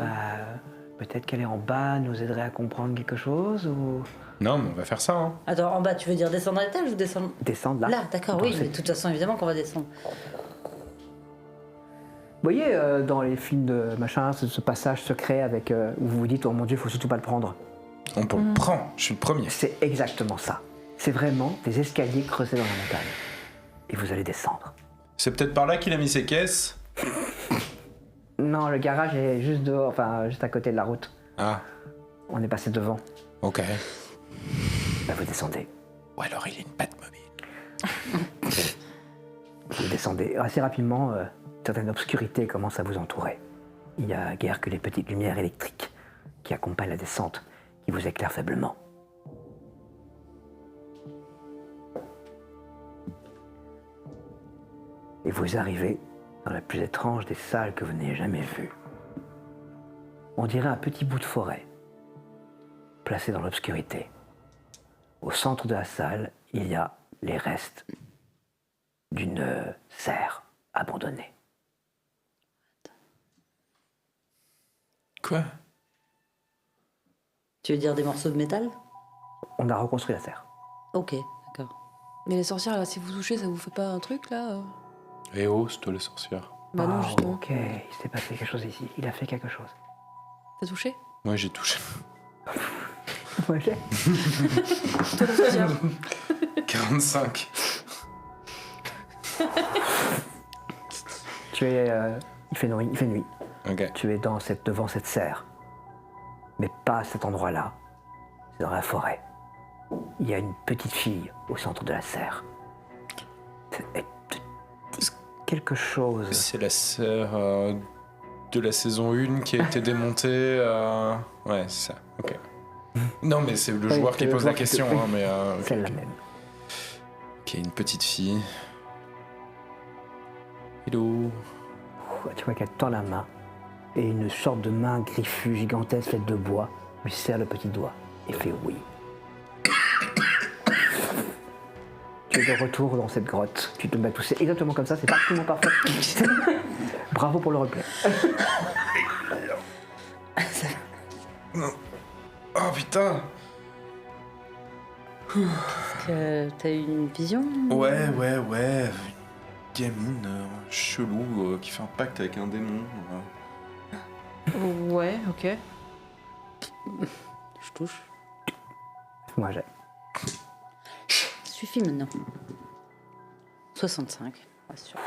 Peut-être qu'elle est en bas, nous aiderait à comprendre quelque chose ou Non, mais on va faire ça. Hein. Attends, en bas, tu veux dire descendre à l'étage ou descendre descendre là. Là, d'accord, Dans oui, cette- mais de toute façon, évidemment qu'on va descendre. Vous voyez dans les films de machin, ce passage secret avec où vous vous dites oh mon Dieu, faut surtout pas le prendre. On peut le prendre, je suis le premier. C'est exactement ça. C'est vraiment des escaliers creusés dans la montagne. Et vous allez descendre. C'est peut-être par là qu'il a mis ses caisses. Non, le garage est juste dehors, enfin juste à côté de la route. Ah, On est passé devant. ok. Là, vous descendez. Ou alors il a une patte mobile. Vous descendez. Assez rapidement, une certaine obscurité commence à vous entourer. Il n'y a guère que les petites lumières électriques qui accompagnent la descente, qui vous éclairent faiblement. Et vous arrivez dans la plus étrange des salles que vous n'ayez jamais vues. On dirait un petit bout de forêt, placé dans l'obscurité. Au centre de la salle, il y a les restes d'une serre abandonnée. Quoi? Tu veux dire des morceaux de métal? On a reconstruit la serre. Ok, d'accord. Mais les sorcières, là, si vous touchez, ça vous fait pas un truc, là Eh oh, c'est toi les sorcières. Bah non, Ah, justement. ok, il s'est passé quelque chose ici. Il a fait quelque chose. T'as touché? Moi j'ai touché. Moi, j'ai. Toi, la sorcière. 45. Tu es. Il fait nuit. Il fait nuit. Ok. Tu es devant cette serre. Mais pas à cet endroit-là. C'est dans la forêt. Il y a une petite fille au centre de la serre. Quelque chose. C'est la sœur de la saison 1 qui a été démontée. Ouais, c'est ça. Ok. Non, mais c'est le Oui, joueur c'est qui le pose la joueur qui question. te- Hein, mais, ok, Celle-là ok. même. Ok, une petite fille. Hello. Tu vois qu'elle tend la main et une sorte de main griffue gigantesque faite de bois lui serre le petit doigt et fait oui. Tu es de retour dans cette grotte. Tu te mets à tousser exactement comme ça, c'est parfaitement parfait. Bravo pour le replay. Oh putain. T'as eu une vision? Ouais. Gamine chelou qui fait un pacte avec un démon. Ouais, ok. Je touche. Moi j'ai. Suffit maintenant. 65, rassure.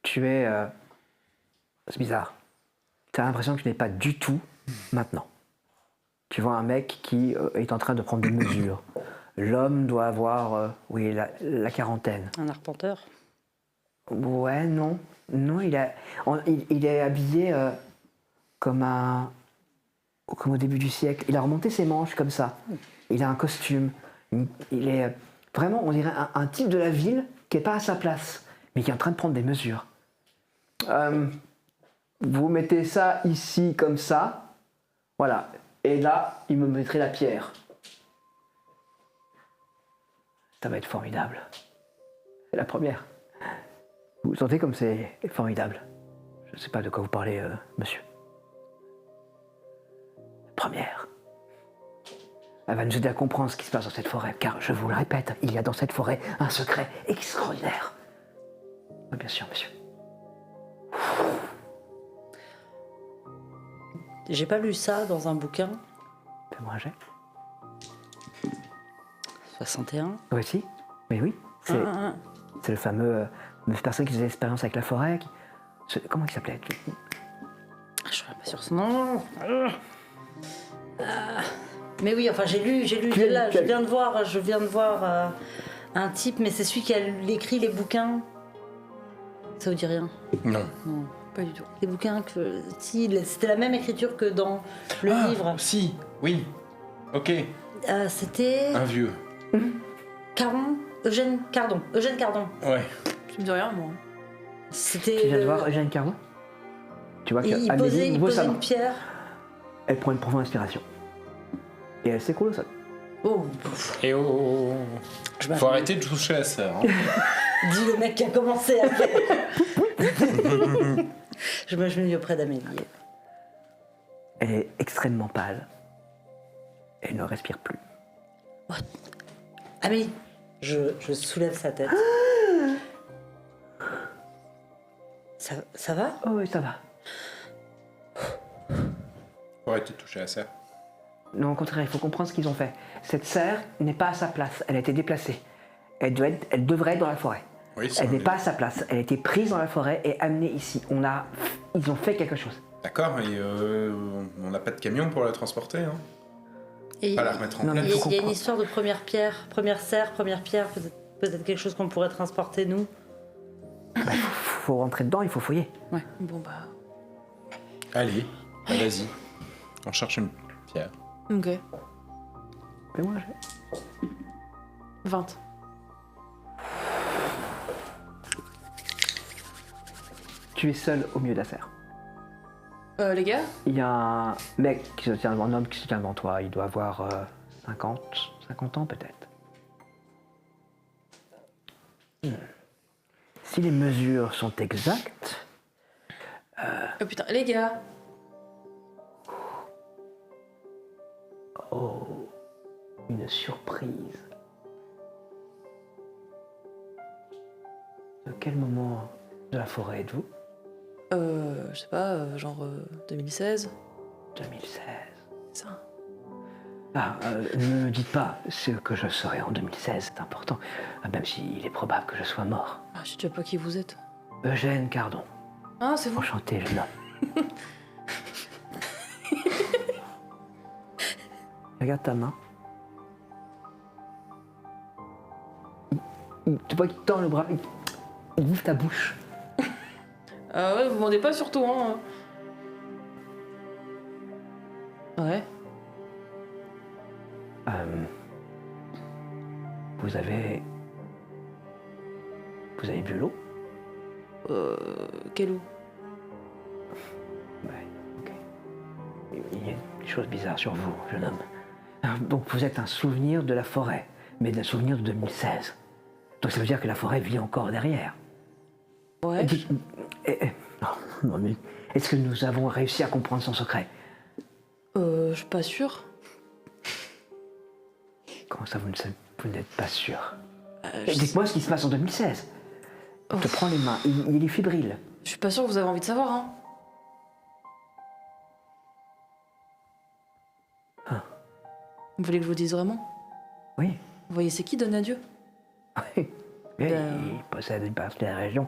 Tu es. C'est bizarre. Tu as l'impression que tu n'es pas du tout maintenant. Tu vois un mec qui est en train de prendre des mesures. L'homme doit avoir, oui, la quarantaine. Un arpenteur? Ouais, non. Non, il est habillé comme au début du siècle. Il a remonté ses manches comme ça. Il a un costume. Il est vraiment, on dirait, un type de la ville qui n'est pas à sa place, mais qui est en train de prendre des mesures. Vous mettez ça ici comme ça. Voilà. Et là, il me mettrait la pierre. Ça va être formidable. C'est la première. Vous sentez comme c'est formidable. Je ne sais pas de quoi vous parlez, monsieur. Première. Elle va nous aider à comprendre ce qui se passe dans cette forêt, car je vous le répète, il y a dans cette forêt un secret extraordinaire. Oui, bien sûr, monsieur. J'ai pas lu ça dans un bouquin. Fais-moi un jet. 61. Oui, si. Mais oui. C'est le fameux personne qui faisait l'expérience avec la forêt. Comment il s'appelait? Je suis pas sûre son nom. Mais oui, enfin j'ai lu, je viens de voir Un type, mais c'est celui qui a écrit les bouquins. Ça vous dit rien? Non. Non. Pas du tout. Les bouquins que. Si, c'était la même écriture que dans le livre. Si, oui. Ok. C'était. Un vieux. Eugène Cardon. Ouais. Tu me dis rien, moi. C'était. Tu viens de voir Eugène Cardon? Tu vois Il qu'Amélie, posait niveau ça va. une pierre. Elle prend une profonde inspiration. Et elle s'écroule au sol. Oh, Et oh. Faut arrêter de toucher à ça. Hein. dit le mec qui a commencé à faire. Je me mets auprès d'Amélie. Elle est extrêmement pâle. Elle ne respire plus. Amélie, je soulève sa tête. Ça va? Oh oui, ça va. Faut arrêter de toucher à ça. Non, au contraire, il faut comprendre ce qu'ils ont fait. Cette serre n'est pas à sa place. Elle a été déplacée. Elle devrait être dans la forêt. Oui, ça, Elle on n'est est- pas à sa place. Elle a été prise dans la forêt et amenée ici. Ils ont fait quelque chose. D'accord, et on n'a pas de camion pour la transporter. Hein. Et Pas la remettre en Non, mais place. il y a comprendre. une histoire de première pierre, première serre, première pierre, peut-être quelque chose qu'on pourrait transporter nous. Faut rentrer dedans, il faut fouiller. Ouais. Bon, bah. Allez, bah, vas-y. On cherche une pierre. Ok. Fais-moi, 20. tu es seul au milieu de la serre. Les gars? Il y a un mec qui se tient devant, un homme qui se tient devant toi. Il doit avoir 50 ans peut-être. Si les mesures sont exactes, Oh putain, les gars! une surprise. De quel moment de la forêt êtes-vous? Je sais pas, genre 2016? 2016. Ça. Ne me dites pas ce que je serai en 2016, c'est important. Même s'il est probable que je sois mort. Ah, je sais déjà pas qui vous êtes. Eugène Cardon. Ah, c'est vous? Enchanté, jeune homme. Regarde ta main. Tu vois qu'il tend le bras, il ouvre ta bouche. Ah ouais, vous demandez pas surtout, hein. Ouais. Vous avez bu l'eau? Quel eau? Ouais, ok. Il y a des choses bizarres sur vous, jeune homme. Donc vous êtes un souvenir de la forêt, mais d'un souvenir de 2016. Donc ça veut dire que la forêt vit encore derrière. Ouais. Non, mais est-ce que nous avons réussi à comprendre son secret? Je suis pas sûre. Comment ça, vous n'êtes pas sûr? Je Dites-moi ce qui se passe en 2016. Il te prend les mains, il est fébrile. suis pas sûre que vous avez envie de savoir, hein. Vous voulez que je vous dise vraiment? Oui. Vous voyez, c'est qui Donadieu? Oui. Mais il possède une partie de la région.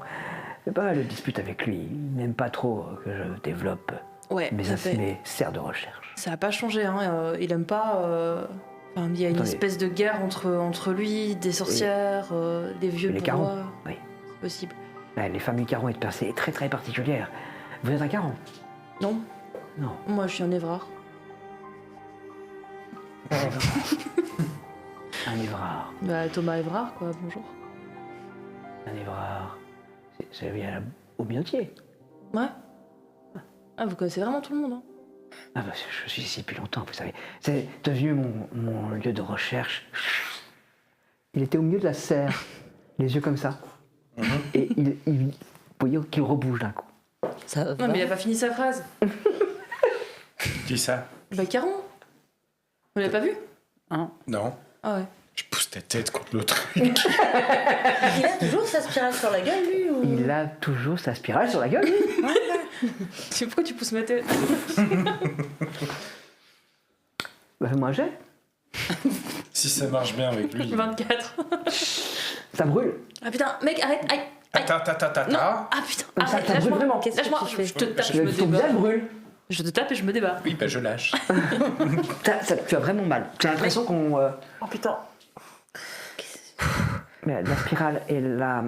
C'est pas le dispute avec lui. Il n'aime pas trop que je développe Ouais, ça fait- mes serres de recherche. Ça a pas changé, hein. Il aime pas. Enfin, il y a une Attendez. espèce de guerre entre lui, des sorcières, des vieux Les Carons. bourgeois. Oui. C'est possible. Ouais, les familles Caron est percée très très particulière. Vous êtes un Caron? Non, Non. moi je suis un Évrard. Un Évrard. Bah, Thomas Évrard, quoi, bonjour. Un Évrard. Ça vient au Miotier. Ouais. Ah, vous connaissez vraiment tout le monde, hein. Ah bah, je suis ici depuis longtemps, vous savez. C'est devenu mon lieu de recherche. Il était au milieu de la serre, les yeux comme ça. Et vous voyez qu'il rebouge d'un coup. Ça va. Non, mais il a pas fini sa phrase. Qui ça? Bah, Caron. Vous l'avez pas vu? Non. Ah ouais. Je pousse ta tête contre le truc. Il a toujours sa spirale sur la gueule, lui ou... Il a toujours sa spirale sur la gueule. C'est pourquoi tu pousses ma tête? Bah, moi j'ai. Si ça marche bien avec lui. 24. Ça brûle. Ah putain, mec, arrête, aïe. Attends. Non, ah putain, Ça arrête, brûle lâche-moi. vraiment. Qu'est-ce que Lâche-moi, tu fais? je te tape, je me Ton débat. visage brûle. Je te tape et je me débat. Oui, bah je lâche. Tu as vraiment mal. J'ai l'impression qu'on. Oh putain. Mais la spirale et la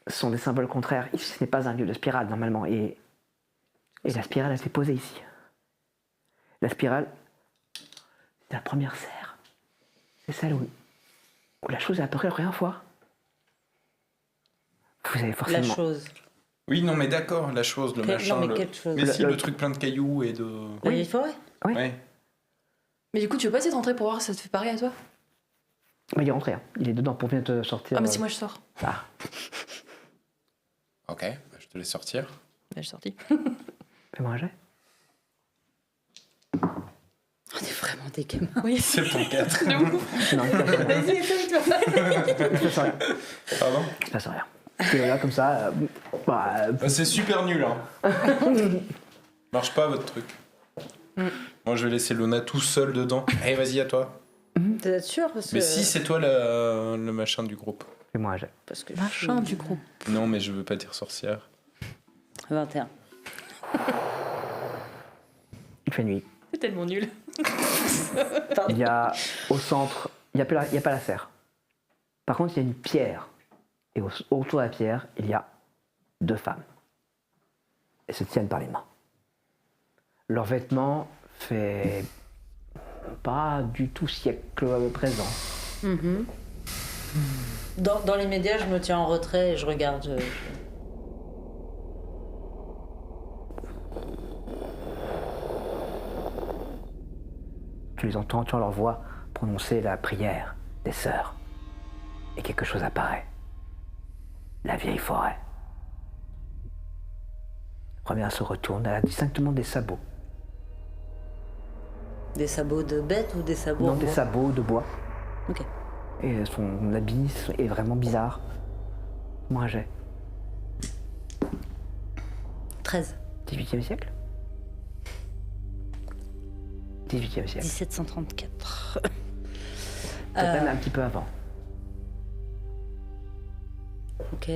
sont des symboles contraires. Ici, ce n'est pas un lieu de spirale normalement. Et la spirale, elle s'est posée ici. La spirale, c'est la première serre. C'est celle où la chose est apparue la première fois. Vous avez forcément. La chose. Oui, non, mais d'accord, la chose, le machin. Non, mais quelle chose? Mais si, le truc plein de cailloux et de. La vieille forêt? Oui. Ouais. Mais du coup, tu veux pas essayer de rentrer pour voir si ça te fait pareil à toi? Mais il est rentré, hein. Il est dedans pour bien te sortir. Ah, mais si moi je sors. Ah, Ok, bah, je te laisse sortir. Bah, je suis sortie. fais-moi un jet. On est vraiment des gamins. Oui, C'est ton 4. de ouf. Non, il se passe rien. Vas-y, essaye-toi. Il se passe rien. Pardon? Il se passe rien. Tu es là comme ça. Bah, c'est super nul, hein. Marche pas votre truc. Moi, je vais laisser Lona tout seul dedans. Allez, vas-y, à toi. T'es sûr? Parce que... Mais si, c'est toi le machin du groupe. Fais-moi un jet. Parce que Machin du groupe. Non, mais je veux pas dire sorcière. 21. Il fait nuit. C'est tellement nul. Il y a au centre, il n'y a pas la serre. Par contre, il y a une pierre. Et autour de la pierre, il y a 2 femmes. Elles se tiennent par les mains. Leur vêtement fait pas du tout siècle présent. Dans les médias, je me tiens en retrait et je regarde. Tu les entends leur voix prononcer la prière des sœurs. Et quelque chose apparaît. La vieille forêt. La première se retourne, elle a distinctement des sabots. Des sabots de bête ou des sabots Non, en des bois? sabots de bois. Ok. Et son habit est vraiment bizarre. Moi, j'ai 13. 18e siècle 18e siècle. 1734. Peut-être même un petit peu avant. Ok.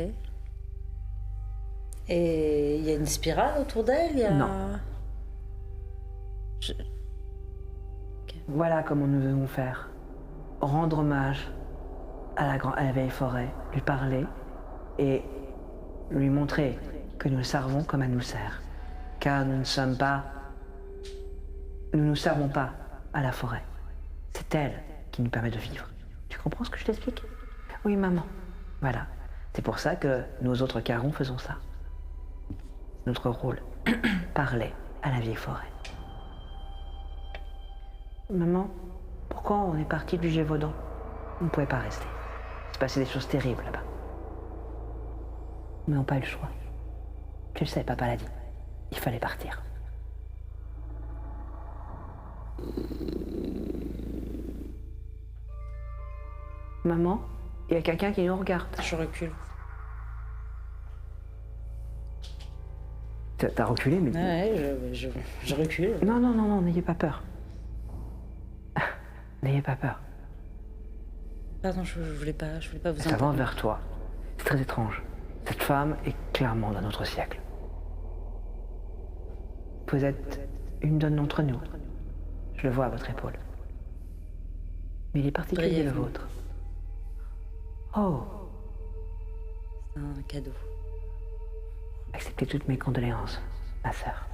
Et il y a une spirale autour d'elle? Il y a... Non. Voilà comment nous devons faire. Rendre hommage à la vieille forêt, lui parler et lui montrer que nous le servons comme elle nous sert. Car nous ne sommes pas... Nous ne nous servons pas à la forêt. C'est elle qui nous permet de vivre. Tu comprends ce que je t'explique? Oui, maman. Voilà. C'est pour ça que nous autres carons faisons ça. Notre rôle, parler à la vieille forêt. Maman, pourquoi on est parti du Gévaudan? On ne pouvait pas rester. Il s'est passé des choses terribles là-bas. Mais on n'a pas eu le choix. Tu le sais, papa l'a dit. Il fallait partir. Maman, il y a quelqu'un qui nous regarde. Je recule. T'as reculé, mais... Ouais, je recule. Non, non, non, non, n'ayez pas peur. N'ayez pas peur. Pardon, je voulais pas vous Elle entendre. s'avance vers toi. C'est très étrange. Cette femme est clairement d'un autre siècle. Vous êtes une d'entre nous. Je le vois à votre épaule. Mais il est particulier le Brièvement. vôtre. Oh, C'est un cadeau. acceptez toutes mes condoléances, ma sœur.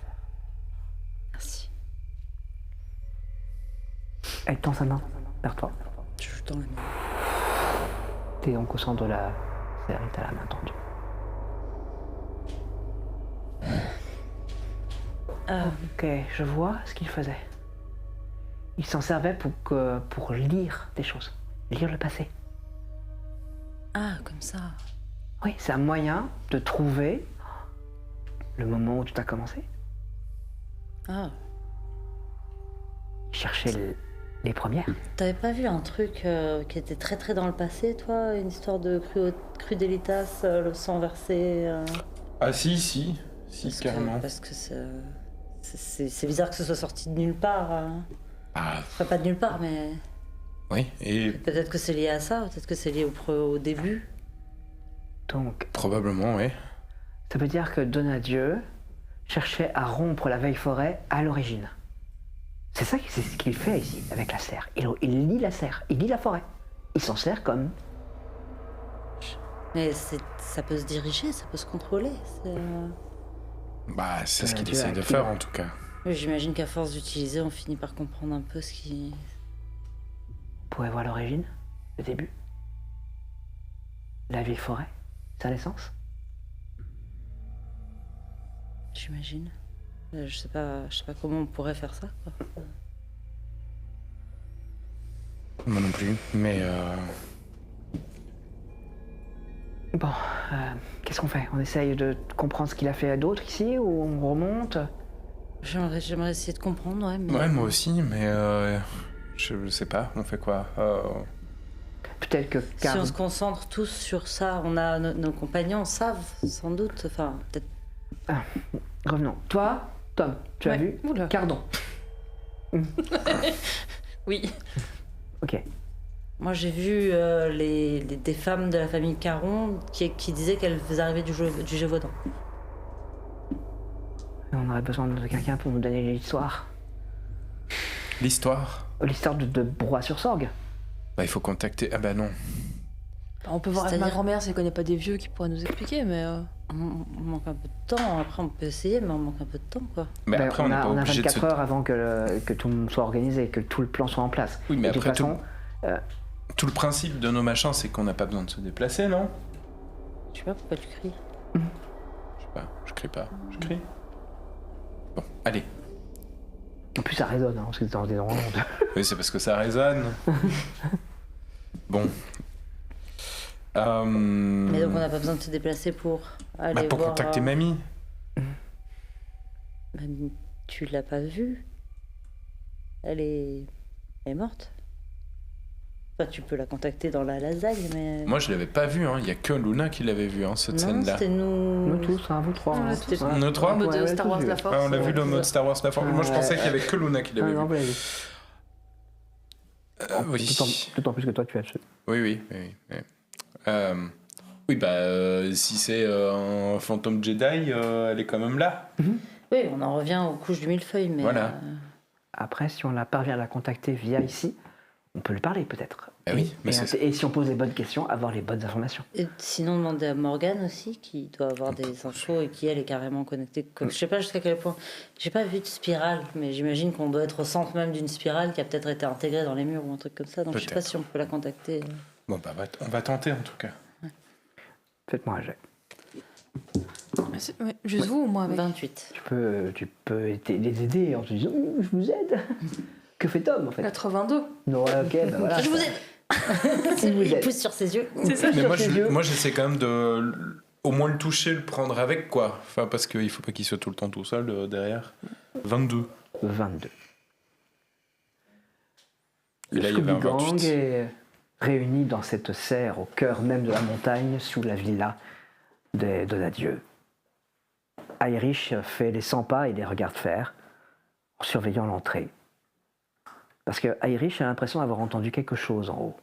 Merci. Elle tend sa main vers toi. Je tends la main. T'es donc au centre de la serre et t'as la main tendue. Ok, je vois ce qu'il faisait. Il s'en servait pour lire des choses, lire le passé. Ah, comme ça. Oui, c'est un moyen de trouver le moment où tout a commencé. Ah. Chercher les premières. T'avais pas vu un truc qui était très très dans le passé, toi? Une histoire de Crudelitas, le sang versé Ah si, carrément. Parce que c'est bizarre que ce soit sorti de nulle part. Ah, Enfin, pas de nulle part, mais oui, et peut-être que c'est lié à ça, peut-être que c'est lié au début. Donc, probablement, oui. ça veut dire que Donadieu cherchait à rompre la vieille forêt à l'origine. C'est ça, c'est ce qu'il fait ici, avec la serre. Il lit la serre, il lit la forêt. Il s'en sert comme Mais ça peut se diriger, ça peut se contrôler. Bah, c'est ce qu'il Dieu essaye de active. faire en tout cas. Oui, j'imagine qu'à force d'utiliser, on finit par comprendre un peu ce qui... On pourrait voir l'origine, le début. La vieille forêt, sa naissance. J'imagine. Je sais pas comment on pourrait faire ça, quoi. Moi non plus, mais Bon, qu'est-ce qu'on fait? On essaye de comprendre ce qu'il a fait à d'autres ici ou on remonte? J'aimerais essayer de comprendre, ouais, mais... ouais, moi aussi, mais je sais pas, on fait quoi? Peut-être que Si Car... on se concentre tous sur ça, on a nos compagnons savent sans doute, enfin peut-être. Revenons. Toi, Tom, tu as Ouais. vu Oula. Cardon. Oui. Ok. Moi j'ai vu des femmes de la famille Caron qui disaient qu'elles faisaient arriver du Gévaudan. On aurait besoin de quelqu'un pour nous donner l'histoire. L'histoire? L'histoire de Broye-sur-Sorgue. Bah, il faut contacter. Ah bah non. On peut voir avec ma C'est-à-dire- grand-mère si elle connaît pas des vieux qui pourraient nous expliquer, mais. On manque un peu de temps, après on peut essayer, mais on manque un peu de temps quoi. Mais Ben, après, on n'est pas on a obligé de 24 se. heures avant que tout le monde soit organisé, que tout le plan soit en place. Oui, mais Et de toute après, façon, tout le principe de nos machins, c'est qu'on n'a pas besoin de se déplacer, non? Je sais pas pourquoi tu cries. Je sais pas, je crie pas. Je crie? Bon, allez. en plus ça résonne, hein, parce que c'est dans des endroits où- Oui, c'est parce que ça résonne. Bon. Mais donc on n'a pas besoin de se déplacer pour aller Bah, pour voir. contacter mamie. Mamie, tu l'as pas vue? Elle est morte. Enfin, tu peux la contacter dans la lasagne, mais. Moi, je l'avais pas vu, hein. Il y a que Luna qui l'avait vu, hein, cette non, scène-là. c'était nous. Nous tous, hein, vous trois. On hein. l'a tous. Ouais. Nous trois? En mode Ouais, Star tous Wars vu. la force. Ah, on a vu le mode Star Wars la forme. Moi, je pensais qu'il y avait que Luna qui Ah, l'avait non, vu. vous l'avez vu. Oui. D'autant plus que toi tu as Oui. Oui, bah, si c'est un fantôme Jedi, elle est quand même là. Oui, on en revient aux couches du millefeuille, mais. Voilà. Après, si on la parvient à la contacter via ici, on peut lui parler peut-être. Ah oui, mais c'est ça. Et si on pose les bonnes questions, avoir les bonnes informations. Et sinon, demander à Morgane aussi, qui doit avoir des infos et qui, elle, est carrément connectée. Je sais pas jusqu'à quel point. J'ai pas vu de spirale, mais j'imagine qu'on doit être au centre même d'une spirale qui a peut-être été intégrée dans les murs ou un truc comme ça. Donc je sais pas Peut-être. si on peut la contacter. Bon, bah, on va tenter en tout cas. Faites-moi un jet. Ouais, juste vous ou moi avec 28. Tu peux les aider en te disant je vous aide. Que fait Tom en fait? 82. Non, ouais, ok, bah voilà. Je vous aide. Si vous Il êtes. pousse sur ses yeux. C'est ça. Mais Sur ses yeux. moi, j'essaie quand même de au moins le toucher, le prendre avec, quoi. Enfin, parce qu'il faut pas qu'il soit tout le temps tout seul derrière. 22. 22. Et Le là, il y avait un Scooby Gang 28. est réuni dans cette serre au cœur même de la montagne, sous la villa des Donadieu. Irish fait les 100 pas et les regarde faire, en surveillant l'entrée. Parce que Irish a l'impression d'avoir entendu quelque chose en haut.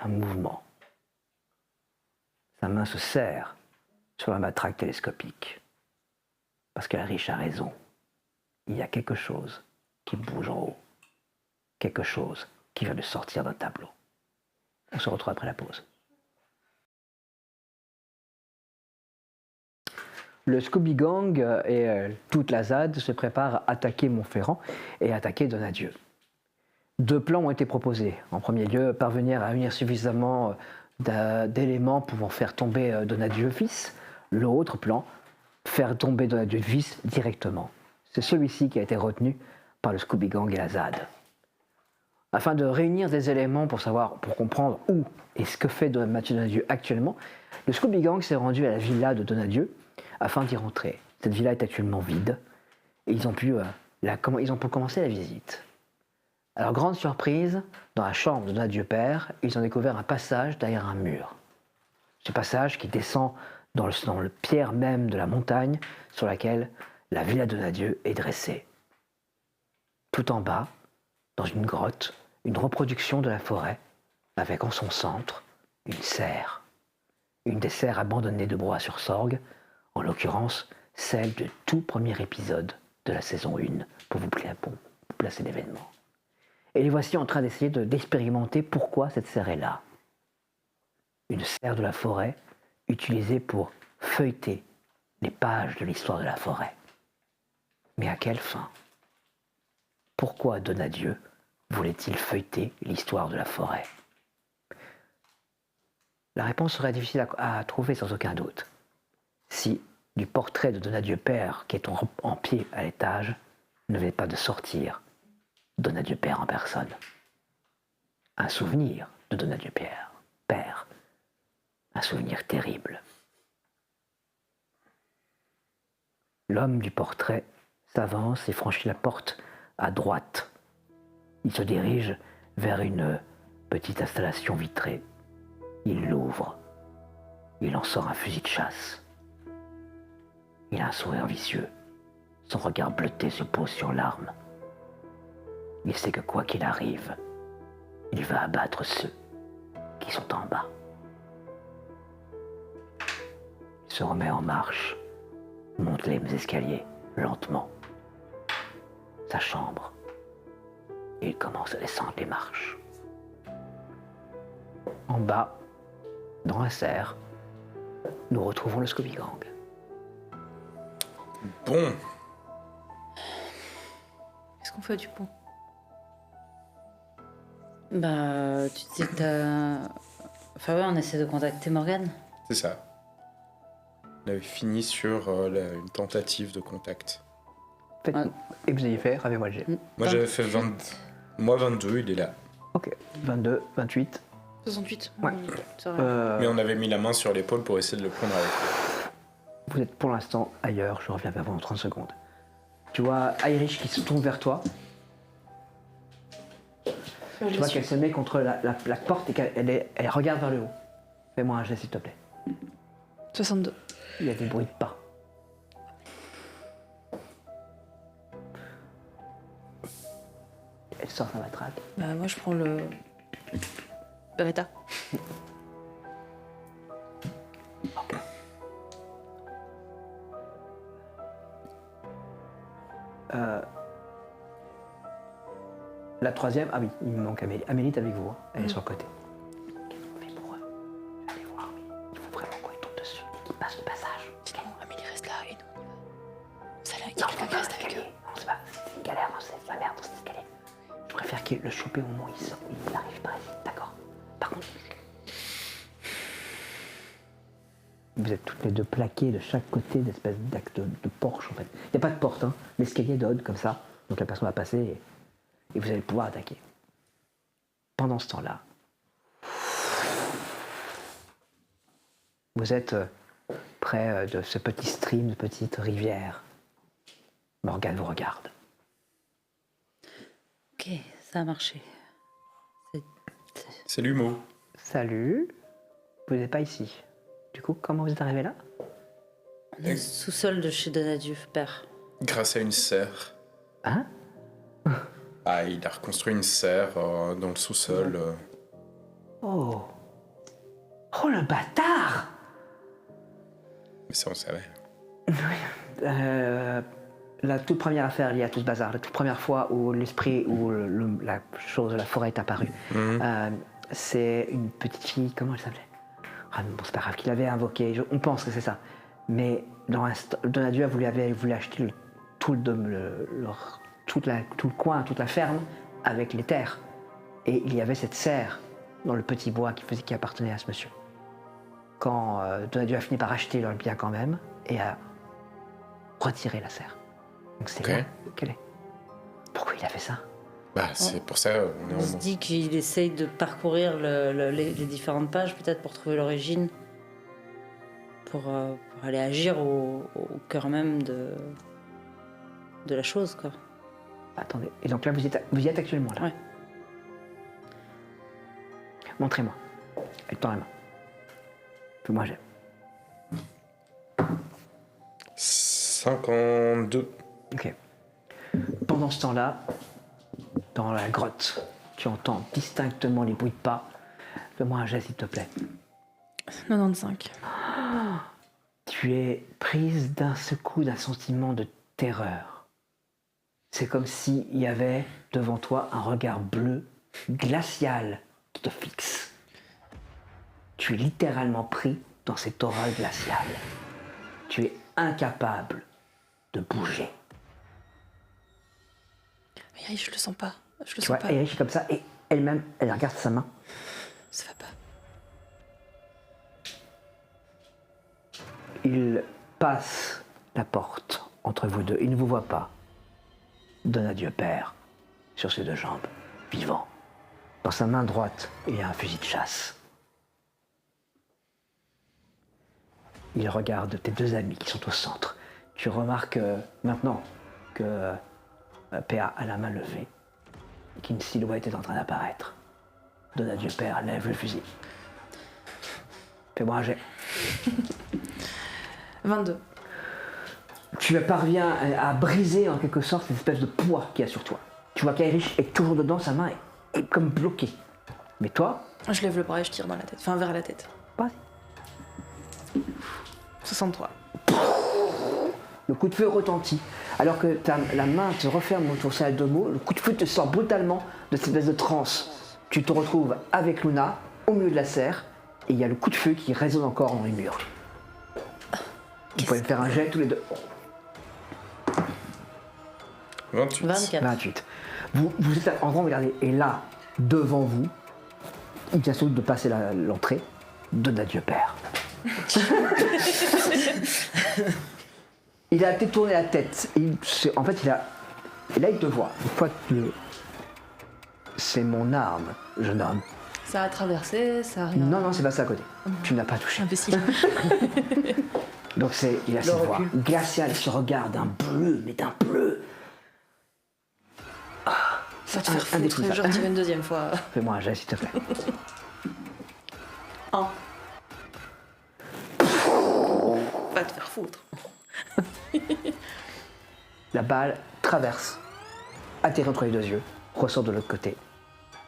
Un mouvement. Sa main se serre sur la matraque télescopique. Parce que Irish a raison. Il y a quelque chose qui bouge en haut. Quelque chose qui vient de sortir d'un tableau. On se retrouve après la pause. Le Scooby Gang et toute la ZAD se préparent à attaquer Montferrand et à attaquer Donadieu. Deux plans ont été proposés. En premier lieu, parvenir à réunir suffisamment d'éléments pouvant faire tomber Donadieu fils. L'autre plan, faire tomber Donadieu fils directement. C'est celui-ci qui a été retenu par le Scooby Gang et la ZAD. Afin de réunir des éléments pour comprendre où et ce que fait Mathieu Donadieu actuellement, le Scooby Gang s'est rendu à la villa de Donadieu afin d'y rentrer. Cette villa est actuellement vide et ils ont pu commencer la visite. Alors, grande surprise, dans la chambre de Donadieu père, ils ont découvert un passage derrière un mur. Ce passage qui descend dans le pierre même de la montagne sur laquelle la villa de Donadieu est dressée. Tout en bas, dans une grotte, une reproduction de la forêt, avec en son centre une serre. Une des serres abandonnées de Broye-sur-Sorgue, en l'occurrence celle du tout premier épisode de la saison 1, pour vous placer l'événement. Et les voici en train d'essayer d'expérimenter pourquoi cette serre est là. une serre de la forêt utilisée pour feuilleter les pages de l'histoire de la forêt. Mais à quelle fin? Pourquoi Donadieu voulait-il feuilleter l'histoire de la forêt? La réponse serait difficile à trouver sans aucun doute. Si du portrait de Donadieu Père, qui est en pied à l'étage, ne venait pas de sortir Donadieu Père en personne. Un souvenir de Donadieu Père. Un souvenir terrible. L'homme du portrait s'avance et franchit la porte à droite. Il se dirige vers une petite installation vitrée. Il l'ouvre. Il en sort un fusil de chasse. Il a un sourire vicieux. Son regard bleuté se pose sur l'arme. Il sait que quoi qu'il arrive, il va abattre ceux qui sont en bas. Il se remet en marche, monte les escaliers lentement. Sa chambre. Et il commence à descendre les marches. En bas, dans la serre, nous retrouvons le Scooby Gang. Bon, Qu'est-ce qu'on fait du pont? Bah, tu dis que t'as... Enfin ouais, on essaie de contacter Morgane. c'est ça. On avait fini sur une tentative de contact. Faites- Ouais. Et vous avez fait, ravez-moi le jet. Moi j'avais fait 20... Moi 22, il est là. Ok, 22, 28. 68. Ouais. C'est vrai. Mais on avait mis la main sur l'épaule pour essayer de le prendre avec lui. Vous êtes pour l'instant ailleurs, je reviens vers vous dans 30 secondes. Tu vois Irish qui se tourne vers toi. Tu vois qu'elle se met contre la porte et elle regarde vers le haut. Fais-moi un jet s'il te plaît. 62. Il y a des bruits de pas. Elle sort sa matraque. Bah, moi, je prends le. Beretta. La troisième, ah oui, il me manque Amélie. Amélie est avec vous, hein. Elle est sur le côté. Qu'est-ce qu'on fait pour eux? Je vais aller voir, mais il faut vraiment qu'on lui tombe dessus et qu'il passe le passage. Sinon, Amélie reste là et nous, on y va. Ça, là, il y Non, a quelqu'un qui reste avec eux. Non, c'est pas, c'est une galère, hein, c'est la merde, c'est une galère. Je préfère qu'il le choper au moment où il sort, il arrive pas ici, d'accord? Par contre, vous êtes toutes les deux plaquées de chaque côté d'espèce d'acte de porche en fait. Il n'y a pas de porte, hein. L'escalier donne comme ça, donc la personne va passer et vous allez pouvoir attaquer. Pendant ce temps-là, vous êtes près de ce petit stream, de petite rivière. Morgane vous regarde. Ok, ça a marché. C'est l'humour. Salut, vous n'êtes pas ici. Du coup, comment vous êtes arrivé là? On est sous-sol de chez Donadieu Père. Grâce à une serre. Hein? Ah, il a reconstruit une serre dans le sous-sol. Oh. Oh le bâtard! Mais ça, on savait. La toute première affaire liée à tout ce bazar, la toute première fois où l'esprit, où la chose de la forêt est apparue, c'est une petite fille, comment elle s'appelait? Ah bon, c'est pas grave, qu'il avait invoqué, on pense que c'est ça. Mais Donadieu voulu acheter tout le coin, toute la ferme avec les terres. Et il y avait cette serre dans le petit bois qui appartenait à ce monsieur. Quand Donadieu a fini par acheter le bien quand même et a retiré la serre. Donc c'est Ok. là qu'elle est. Pourquoi il a fait ça? Bah, c'est pour ça, on est On se en... dit qu'il essaye de parcourir les différentes pages, peut-être pour trouver l'origine, pour aller agir au cœur même de la chose, quoi. Attendez. Et donc là, vous y êtes actuellement là. Ouais. Montrez-moi. Elle tend la main. Fais-moi un jet. 52. Ok. Pendant ce temps-là, dans la grotte, tu entends distinctement les bruits de pas. Fais-moi un jet, s'il te plaît. 95. Tu es prise d'un secou, d'un sentiment de terreur. C'est comme s'il y avait devant toi un regard bleu, glacial, qui te fixe. Tu es littéralement pris dans cette aura glaciale. Tu es incapable de bouger. Mais je le sens pas. Je le Tu sens vois, pas. Erich est comme ça et elle-même, elle regarde sa main. Ça va pas. Il passe la porte entre vous deux. Il ne vous voit pas. Donne adieu, père, sur ses deux jambes, vivant. Dans sa main droite, il y a un fusil de chasse. Il regarde tes deux amis qui sont au centre. Tu remarques maintenant que PA a la main levée et qu'une silhouette est en train d'apparaître. Donne adieu, père, lève le fusil. Fais-moi un jet. 22. Tu parviens à briser en quelque sorte cette espèce de poids qu'il y a sur toi. Tu vois qu'Aerich est toujours dedans, sa main est comme bloquée. Mais toi, Je lève le bras et je tire dans la tête. Enfin, vers la tête. vas-y. 63. Le coup de feu retentit. Alors que la main te referme autour de sa de mots, le coup de feu te sort brutalement de cette espèce de transe. Tu te retrouves avec Luna au milieu de la serre et il y a le coup de feu qui résonne encore dans les murs. Vous pouvez me faire un jet tous les deux. 28. 24. 28. Vous êtes en train de regarder et là, devant vous, il vient sans doute de passer l'entrée. Donne adieu, père. Il a peut-être tourné la tête. En fait, et là, il te voit. Une fois que c'est mon arme, jeune homme. Ça a traversé, ça a rien. Non, c'est passé à côté. Tu ne l'as pas touché. Imbécile. Donc il a cette voix glaciale, ce regard d'un bleu, mais d'un bleu. Va te faire foutre. indéfoussable. Je retire une deuxième fois. Fais-moi un jet, s'il te plaît. 1. Va te faire foutre. La balle traverse, atterrit entre les deux yeux, ressort de l'autre côté.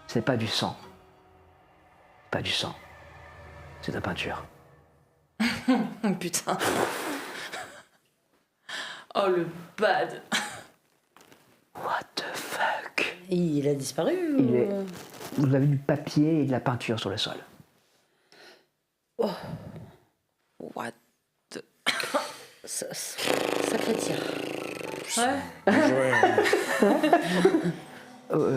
Ce n'est pas du sang. Pas du sang. C'est de la peinture. Oh, putain. Oh le bad. What the fuck? Il a disparu Il est- ou... Vous avez du papier et de la peinture sur le sol. What the... Sacré tir. Ouais. Bien joué.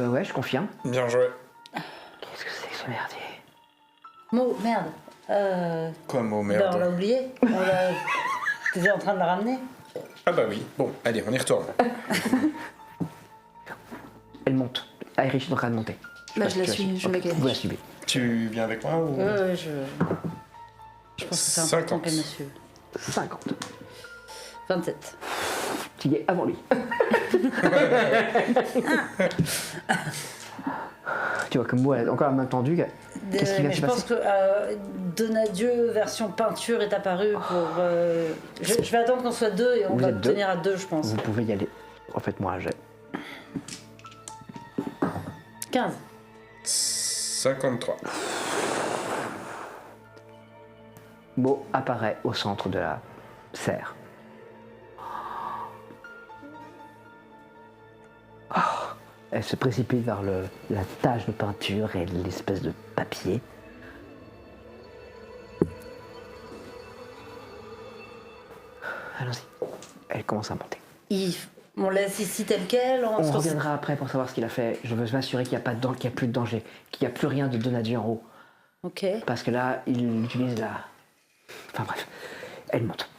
Ouais, je confirme. Bien joué. Qu'est-ce que c'est que ce merdier? Mot, merde. Quoi, mot Ben, on l'a merde? oublié. T'étais en train de la ramener. Ah bah oui. Bon, allez, on y retourne. Elle monte. Irish est en train de monter. Bah, sais je pas la si tu suis, je Ok, la gagne. Vous la suivez. Tu viens avec moi ou... Je pense que c'est important 50. qu'elle me suive. 50. 27. Tu y es avant lui. Tu vois, comme moi, elle a encore la main tendue. Qu'est-ce qui vient de Mais se je pense passer? que Donadieu version peinture est apparu pour. Je vais attendre qu'on soit deux et on Vous va êtes deux. tenir à deux, je pense. Vous pouvez y aller. Refaites-moi un jet. 15. 53. Mo apparaît au centre de la serre. Oh. Elle se précipite vers la tache de peinture et l'espèce de papier. Allons-y. Elle commence à monter. On laisse ici tel quel. On se re- reviendra après pour savoir ce qu'il a fait. Je veux m'assurer qu'il n'y a pas qu'il y a plus de danger, qu'il n'y a plus rien de Donadieu en haut. Ok. Parce que là, il utilise la... Enfin bref, elle monte.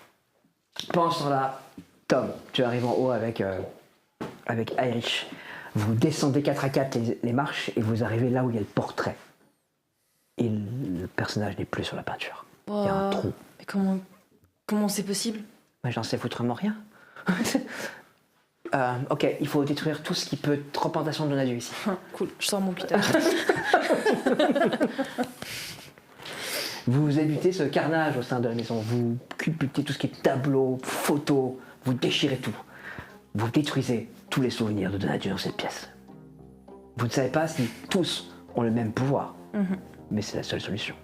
Pendant ce temps-là, Tom, tu arrives en haut avec Irish. Vous descendez 4 à 4 les marches et vous arrivez là où il y a le portrait. Et le personnage n'est plus sur la peinture. Il y a un trou. Mais comment c'est possible? Mais j'en sais foutrement rien. Ok, il faut détruire tout ce qui peut être représentation de Donadieu ici. Cool, je sors mon putain. Vous débutez ce carnage au sein de la maison. Vous culbutez tout ce qui est tableau, photos, vous déchirez tout. Vous détruisez tous les souvenirs de Donadieu dans cette pièce. Vous ne savez pas si tous ont le même pouvoir, mais c'est la seule solution.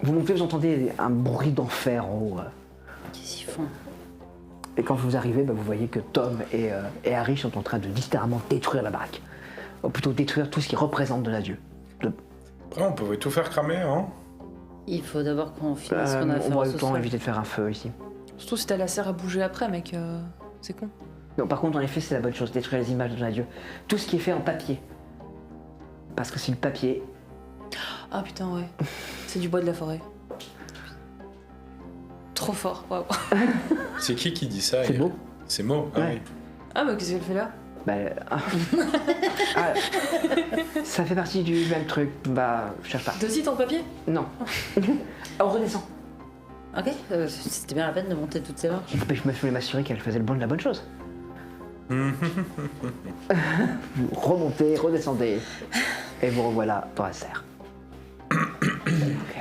Vous montez, vous entendez un bruit d'enfer en haut. Qu'est-ce qu'ils font? Et quand vous arrivez, vous voyez que Tom et Harry sont en train de littéralement détruire la baraque. Ou plutôt détruire tout ce qui représente Donadieu. Après, on pouvait tout faire cramer, hein. Il faut d'abord qu'on finisse ce qu'on a à on faire va ce autant soir. éviter de faire un feu ici. Surtout si t'as la serre à bouger après, mec. C'est con. Non, par contre, en effet, c'est la bonne chose, détruire les images de Donadieu. Tout ce qui est fait en papier. Parce que si le papier... Ah putain, ouais. C'est du bois de la forêt. Trop fort, waouh. C'est qui dit ça C'est et- beau. C'est Mo. Ah Ouais. oui. Ah, mais qu'est-ce qu'elle fait là? Bah, ah, ça fait partie du même truc. Bah, je cherche pas. Dosis ton papier? Non. On redescend. Ok, c'était bien la peine de monter toutes ces marches. Je me voulais m'assurer qu'elle faisait la bonne chose. Vous remontez, redescendez, et vous revoilà dans la serre. Ok.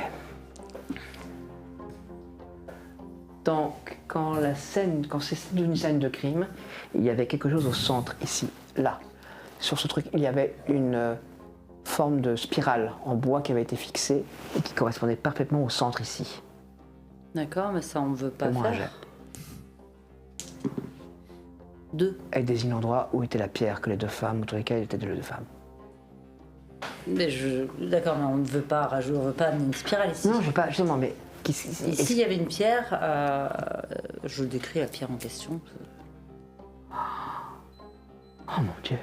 Donc, quand c'est une scène de crime, il y avait quelque chose au centre, ici, là. Sur ce truc, il y avait une forme de spirale en bois qui avait été fixée et qui correspondait parfaitement au centre ici. D'accord, mais ça on ne veut pas Fais-moi un faire. jet. 2. Elle désigne l'endroit où était la pierre que les deux femmes, autour desquelles étaient les deux femmes. Mais d'accord, mais on ne veut pas rajouter, on veut pas amener une spirale ici. Non, je veux pas, justement, mais... Ici, il y avait une pierre, je décris la pierre en question. Oh mon Dieu.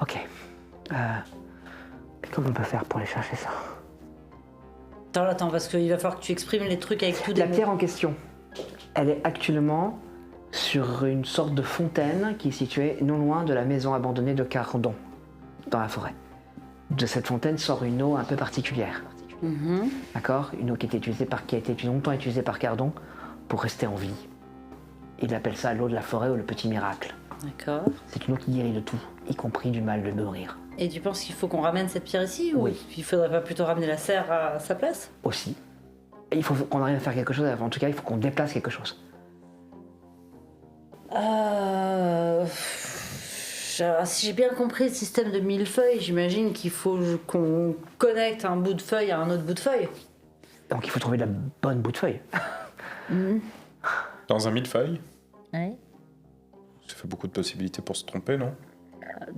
Ok. Mais comment on peut faire pour aller chercher ça? Attends, parce qu'il va falloir que tu exprimes les trucs avec tout des La mots. pierre en question, elle est actuellement sur une sorte de fontaine qui est située non loin de la maison abandonnée de Cardon, dans la forêt. De cette fontaine sort une eau un peu particulière. Mhm. D'accord? Une eau qui a été longtemps utilisée par Cardon pour rester en vie. Il appelle ça l'eau de la forêt ou le petit miracle. D'accord. C'est une eau qui guérit de tout, y compris du mal de mourir. Et tu penses qu'il faut qu'on ramène cette pierre ici ou Oui. il faudrait pas plutôt ramener la serre à sa place? Aussi. Et il faut qu'on arrive à faire quelque chose, en tout cas, il faut qu'on déplace quelque chose. Si j'ai bien compris le système de millefeuille, j'imagine qu'il faut qu'on connecte un bout de feuille à un autre bout de feuille. Donc il faut trouver de la bonne bout de feuille. Dans un millefeuille, Ouais. ça fait beaucoup de possibilités pour se tromper, non?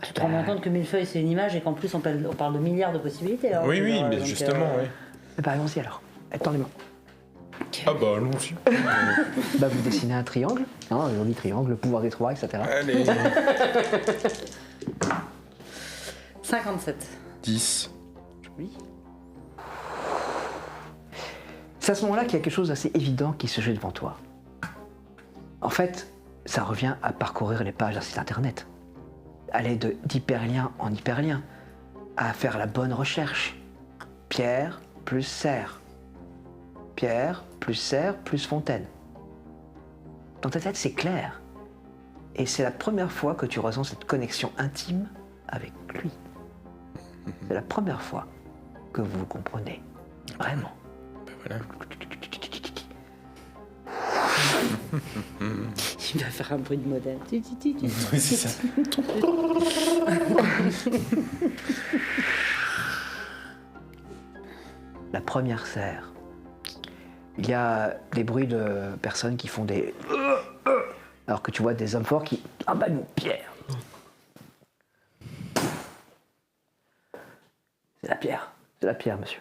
Tu te rends bien compte que millefeuille c'est une image et qu'en plus on parle de milliards de possibilités. hein, Oui, je veux oui, dire, mais donc, justement, oui. Bah allons-y alors. Attendez-moi. Ah bah allons-y. Bah vous dessinez un triangle, hein, un joli triangle, le pouvoir des trois, etc. Allez. 57. 10. Oui. C'est à ce moment-là qu'il y a quelque chose d'assez évident qui se joue devant toi. En fait, ça revient à parcourir les pages d'un site internet. Aller d'hyperlien en hyperlien, à faire la bonne recherche. Pierre plus serre. Pierre plus serre plus fontaine. Dans ta tête, c'est clair. Et c'est la première fois que tu ressens cette connexion intime avec lui. C'est la première fois que vous vous comprenez. Vraiment. Bah voilà. Il va faire un bruit de modèle. Oui, c'est ça. La première serre. Il y a des bruits de personnes qui font des... Alors que tu vois des hommes forts qui... Ah bah une pierre. C'est la pierre. C'est la pierre, monsieur.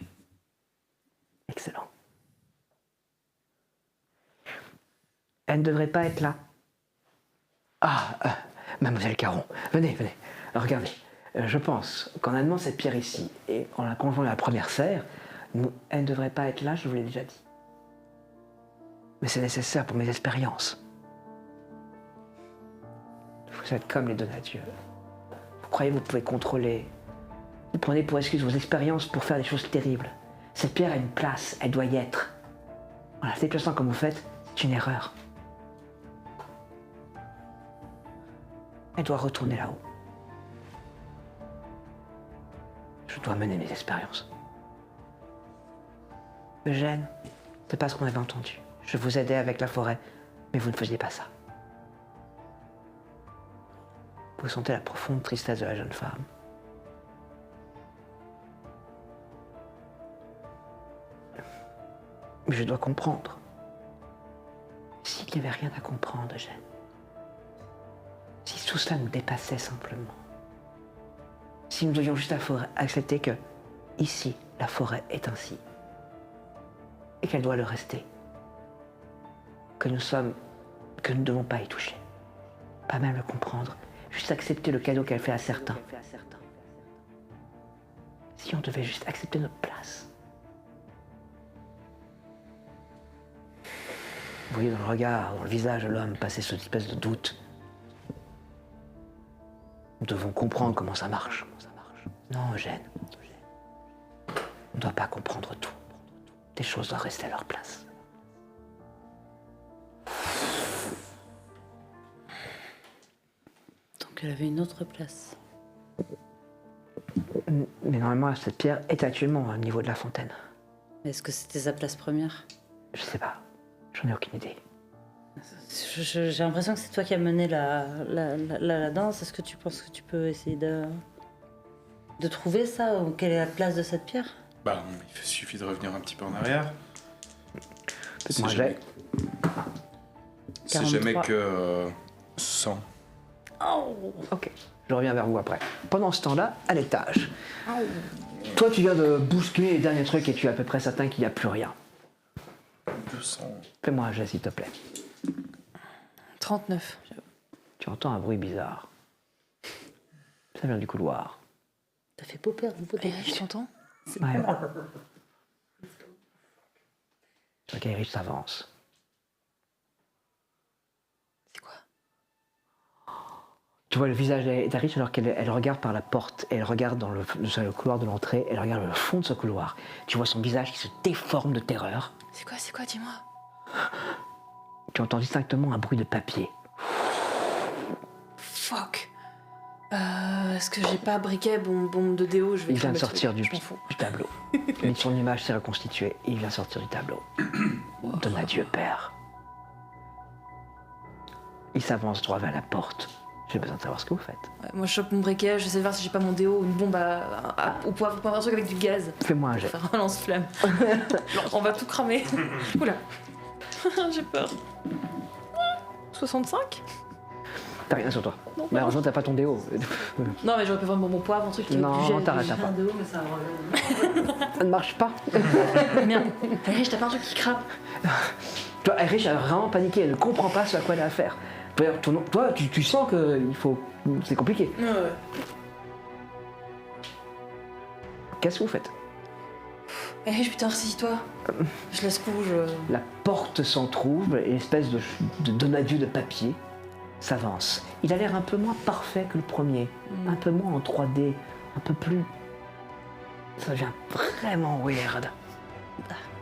Excellent. Elle ne devrait pas être là. Mademoiselle Caron, venez. Alors, regardez, je pense qu'en amenant cette pierre ici et en la conjoignant à la première serre, elle ne devrait pas être là, je vous l'ai déjà dit. Mais c'est nécessaire pour mes expériences. Vous êtes comme les Donadieu. Vous croyez que vous pouvez contrôler. Vous prenez pour excuse vos expériences pour faire des choses terribles. Cette pierre a une place, elle doit y être. Voilà, c'est déplaçant comme vous faites, c'est une erreur. Elle doit retourner là-haut. Je dois mener mes expériences. Eugène, c'est pas ce qu'on avait entendu. Je vous aidais avec la forêt, mais vous ne faisiez pas ça. Vous sentez la profonde tristesse de la jeune femme. Mais je dois comprendre. S'il n'y avait rien à comprendre, Eugène. Si tout cela nous dépassait simplement. Si nous devions juste accepter que ici, la forêt est ainsi. Et qu'elle doit le rester. Que nous ne devons pas y toucher. Pas même le comprendre. Juste accepter le cadeau qu'elle fait à certains. Si on devait juste accepter notre place. Vous voyez dans le regard, dans le visage de l'homme passer cette espèce de doute. Nous devons comprendre comment ça marche. Non, Eugène. On ne doit pas comprendre tout. Des choses doivent rester à leur place. Donc elle avait une autre place. Mais normalement, cette pierre est actuellement au niveau de la fontaine. Est-ce que c'était sa place première? Je sais pas. J'en ai aucune idée. J'ai l'impression que c'est toi qui as mené la danse. Est-ce que tu penses que tu peux essayer de trouver ça? Ou quelle est la place de cette pierre? Bah, il suffit de revenir un petit peu en arrière. C'est Moi, jamais... C'est 43. jamais que 100. Oh. Ok, je reviens vers vous après. Pendant ce temps-là, à l'étage. Toi, tu viens de bousculer les derniers trucs et tu es à peu près certain qu'il n'y a plus rien. 200. Fais-moi un jet, s'il te plaît. 39. Tu entends un bruit bizarre. Ça vient du couloir. T'as fait popper un peu Eh, je t'entends. Ouais. Tu vois qu'Aerich s'avance. C'est quoi? Tu vois le visage d'Aerich alors qu'elle regarde par la porte, et elle regarde dans le couloir de l'entrée, elle regarde le fond de ce couloir. Tu vois son visage qui se déforme de terreur. C'est quoi, dis-moi. Tu entends distinctement un bruit de papier. Fuck. Est-ce que j'ai pas briquet, bombe de déo? Je vais Il vient de cramer le sortir truc, du je m'en fous. tableau. Son image s'est reconstituée. Il vient sortir du tableau. Donne adieu, père. Il s'avance droit vers la porte. J'ai besoin de savoir ce que vous faites. Ouais, moi je chope mon briquet, j'essaie de voir si j'ai pas mon déo ou une bombe au poivre, un truc avec du gaz. Fais-moi un jet. Faire un lance-flamme. On va tout cramer. Oula. J'ai peur. 65? T'as rien sur toi. Non, Malheureusement, t'as pas ton déo. Non, mais j'aurais pu vendre mon poivre, un truc qui avec du Non, gel. t'arrêtes pas. Ça ne marche pas. Merde. Allez, je tape un truc qui crame. Toi, Erich a vraiment paniqué. Elle ne comprend pas ce à quoi elle a affaire. Toi, tu sens que il faut... c'est compliqué. Ouais. Qu'est-ce que vous faites? Eh putain, ressaisis-toi. Je laisse couche. La porte s'entrouvre et une espèce de donadieu de papier s'avance. Il a l'air un peu moins parfait que le premier, un peu moins en 3D, un peu plus... Ça devient vraiment weird.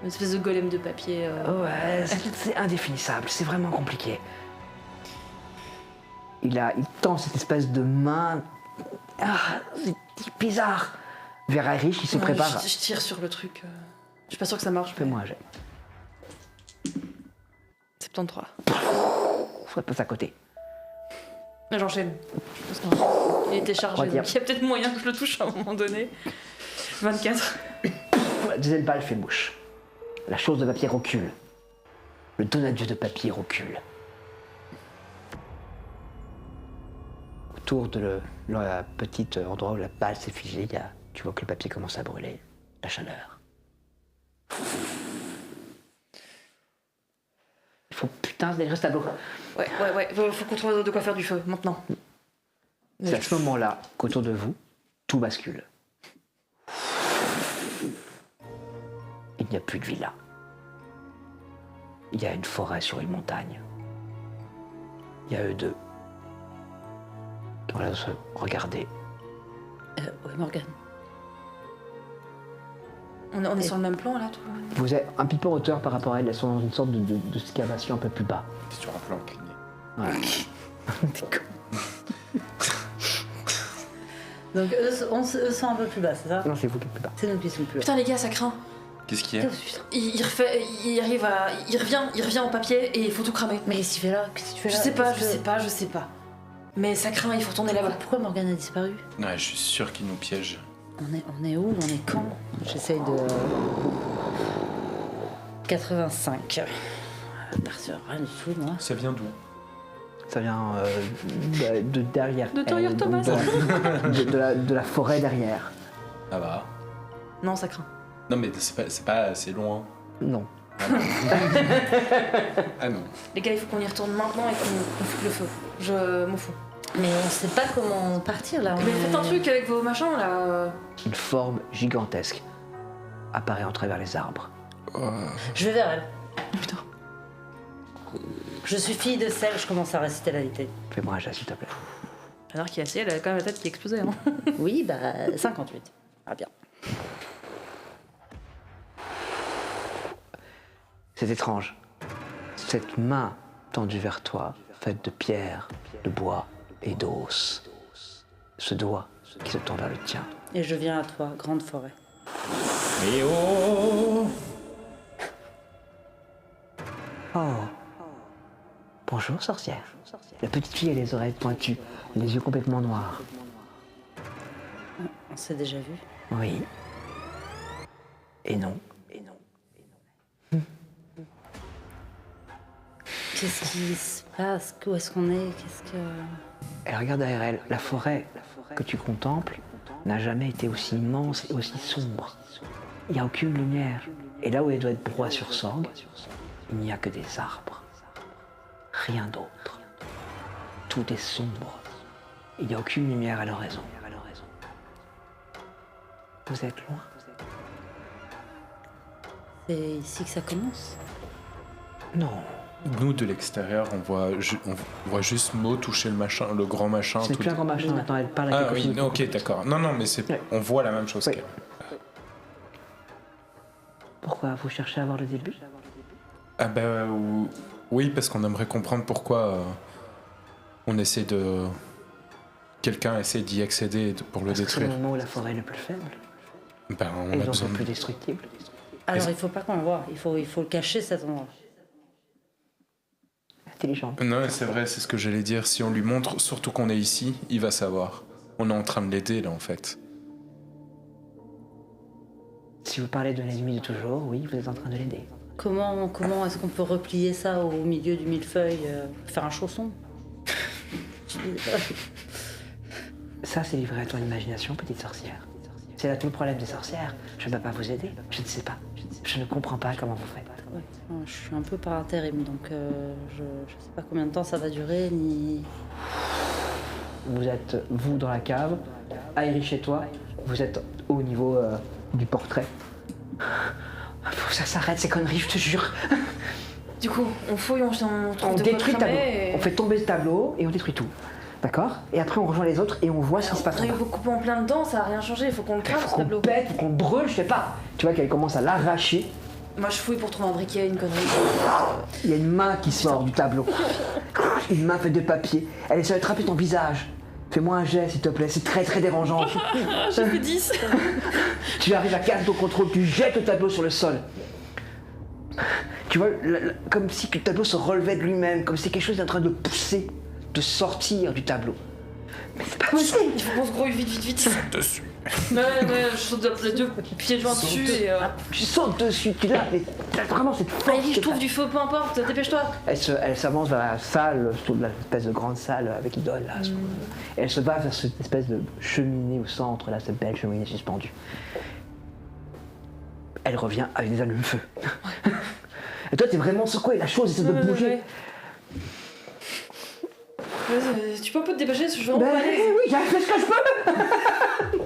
Une espèce de golem de papier. Ouais, c'est indéfinissable, c'est vraiment compliqué. Il tend cette espèce de main... Ah, c'est bizarre. Vers Erich, il se Ouais, prépare. je tire sur le truc. Je suis pas sûre que ça marche. Fais-moi un jet. 73. Faut passe à côté. Là, j'enchaîne. Parce qu'il était chargé, Troisième. donc il y a peut-être moyen que je le touche à un moment donné. 24. La deuxième balle fait mouche. La chose de papier recule. Le donadieu de papier recule. Autour de la petite endroit où la balle s'est figée, tu vois que le papier commence à brûler. La chaleur. Il faut putain se dégager ce tableau. Ouais. Faut qu'on trouve de quoi faire du feu, maintenant. C'est à ce moment-là qu'autour de vous, tout bascule. Il n'y a plus de villa. Il y a une forêt sur une montagne. Il y a eux deux. Qui ont l'air de se regarder. Ouais, Morgane. On est sur le même plan, là, tout. Vous êtes un petit peu en hauteur par rapport à elle. Elles sont dans une sorte de excavation un peu plus bas. C'est sur un plan incliné. Voilà. Donc eux sont un peu plus bas, c'est ça? Non, c'est vous qui êtes plus bas. C'est nous qui sommes plus bas. Putain, les gars, ça craint. Qu'est-ce qu'il y a? Il revient en papier et il faut tout cramer. Mais qu'est-ce que tu fais là? Qu'est-ce que tu fais là? Je sais pas. Mais ça craint, il faut retourner là-bas. Pourquoi Morgane a disparu? Ouais, je suis sûr qu'il nous piège. On est où? On est quand? J'essaye de... 85. Perçu rien du tout, moi. Ça vient d'où? Ça vient de derrière. De derrière elle, Thomas. donc de la forêt derrière. Ah bah. Non, ça craint. Non, mais c'est pas assez loin. Non. Ah non. Les gars, il faut qu'on y retourne maintenant et qu'on foute le feu. Je m'en fous. Mais on sait pas comment partir là. Mais faites un truc avec vos machins là. Une forme gigantesque apparaît en travers les arbres. Je vais vers elle. Putain. Je suis fille de sel, je commence à réciter la litanie. Fais-moi un jet, s'il te plaît. Alors qu'il y a elle a quand même la tête qui explosait. Hein. Oui, bah 58. Ah bien. C'est étrange. Cette main tendue vers toi, faite de pierre, de bois et d'os. Ce doigt qui se tend vers le tien. Et je viens à toi, grande forêt. Mais oh Oh. Bonjour, sorcière. La petite fille a les oreilles pointues, les yeux complètement noirs. On s'est déjà vu. Oui. Et non. Et non. Qu'est-ce qui se passe? Où est-ce qu'on est? Qu'est-ce que... Elle regarde derrière elle. La forêt que tu contemples n'a jamais été aussi immense et aussi sombre. Il n'y a aucune lumière. Et là où elle doit être broie sur sorgue, il n'y a que des arbres. Rien d'autre. Tout est sombre. Il n'y a aucune lumière à l'horizon. Vous êtes loin. C'est ici que ça commence? Non. Nous, de l'extérieur, on voit juste Mo toucher le machin, le grand machin. Ce n'est plus un grand machin maintenant, elle parle Ah avec oui, copines. ok, d'accord. Non, mais Ouais. on voit la même chose Oui. qu'elle. Pourquoi vous cherchez à voir le début? Ah bah oui, parce qu'on aimerait comprendre pourquoi on essaie de... Quelqu'un essaie d'y accéder pour le Parce que c'est le détruire. moment où la forêt est le plus faible. Ben, on Et a donc besoin le de... plus destructible. Alors il faut pas qu'on le voit, il faut le cacher cet endroit. Intelligente. Non, c'est vrai, c'est ce que j'allais dire. Si on lui montre, surtout qu'on est ici, il va savoir. On est en train de l'aider, là, en fait. Si vous parlez de l'ennemi de toujours, oui, vous êtes en train de l'aider. Comment est-ce qu'on peut replier ça au milieu du millefeuille, faire un chausson? Ça, c'est livré à ton imagination, petite sorcière. C'est là tout le problème des sorcières. Je ne peux pas vous aider. Je ne sais pas. Je ne comprends pas comment vous faites. Ouais, je suis un peu par intérim, donc je sais pas combien de temps ça va durer, ni... Vous êtes, vous, dans la cave. Aïri chez toi. Vous êtes au niveau du portrait. Faut que ça s'arrête, ces conneries, je te jure. Du coup, on fouille, on trouve On de quoi détruit le tableau. cramer et... On fait tomber le tableau et on détruit tout. D'accord? Et après, on rejoint les autres et on voit ce qui se passe. On est beaucoup en plein dedans, ça a rien changé, il faut qu'on le Il crame faut ce qu'on tableau. pète, faut qu'on brûle, je sais pas. Tu vois qu'elle commence à l'arracher. Moi je fouille pour trouver un briquet, une connerie. Il y a une main qui sort du tableau. Une main faite de papier. Elle essaie de attraper ton visage. Fais-moi un jet, s'il te plaît. C'est très très dérangeant. J'ai fait 10. Tu arrives à casser ton contrôle. Tu jettes le tableau sur le sol. Tu vois, comme si le tableau se relevait de lui-même. Comme si quelque chose est en train de pousser, de sortir du tableau. Mais c'est pas possible. Il faut qu'on se grouille vite. Dessus. Ouais, je saute les deux pieds joints dessus et... Tu sautes dessus, tu l'as, mais t'as vraiment cette force. Allez, je que trouve t'as. du feu, peu importe, dépêche-toi. Elle s'avance vers la salle, l'espèce de grande salle avec idole là. Et elle se va vers cette espèce de cheminée au centre, là, cette belle cheminée suspendue. Elle revient avec des allumes-feu. Et toi, t'es vraiment secoué, la chose essaie de bouger. Vas-y, tu peux un peu te dépêcher parce que je suis Ben vraiment pas à l'aise. oui, j'ai fait ce que je peux.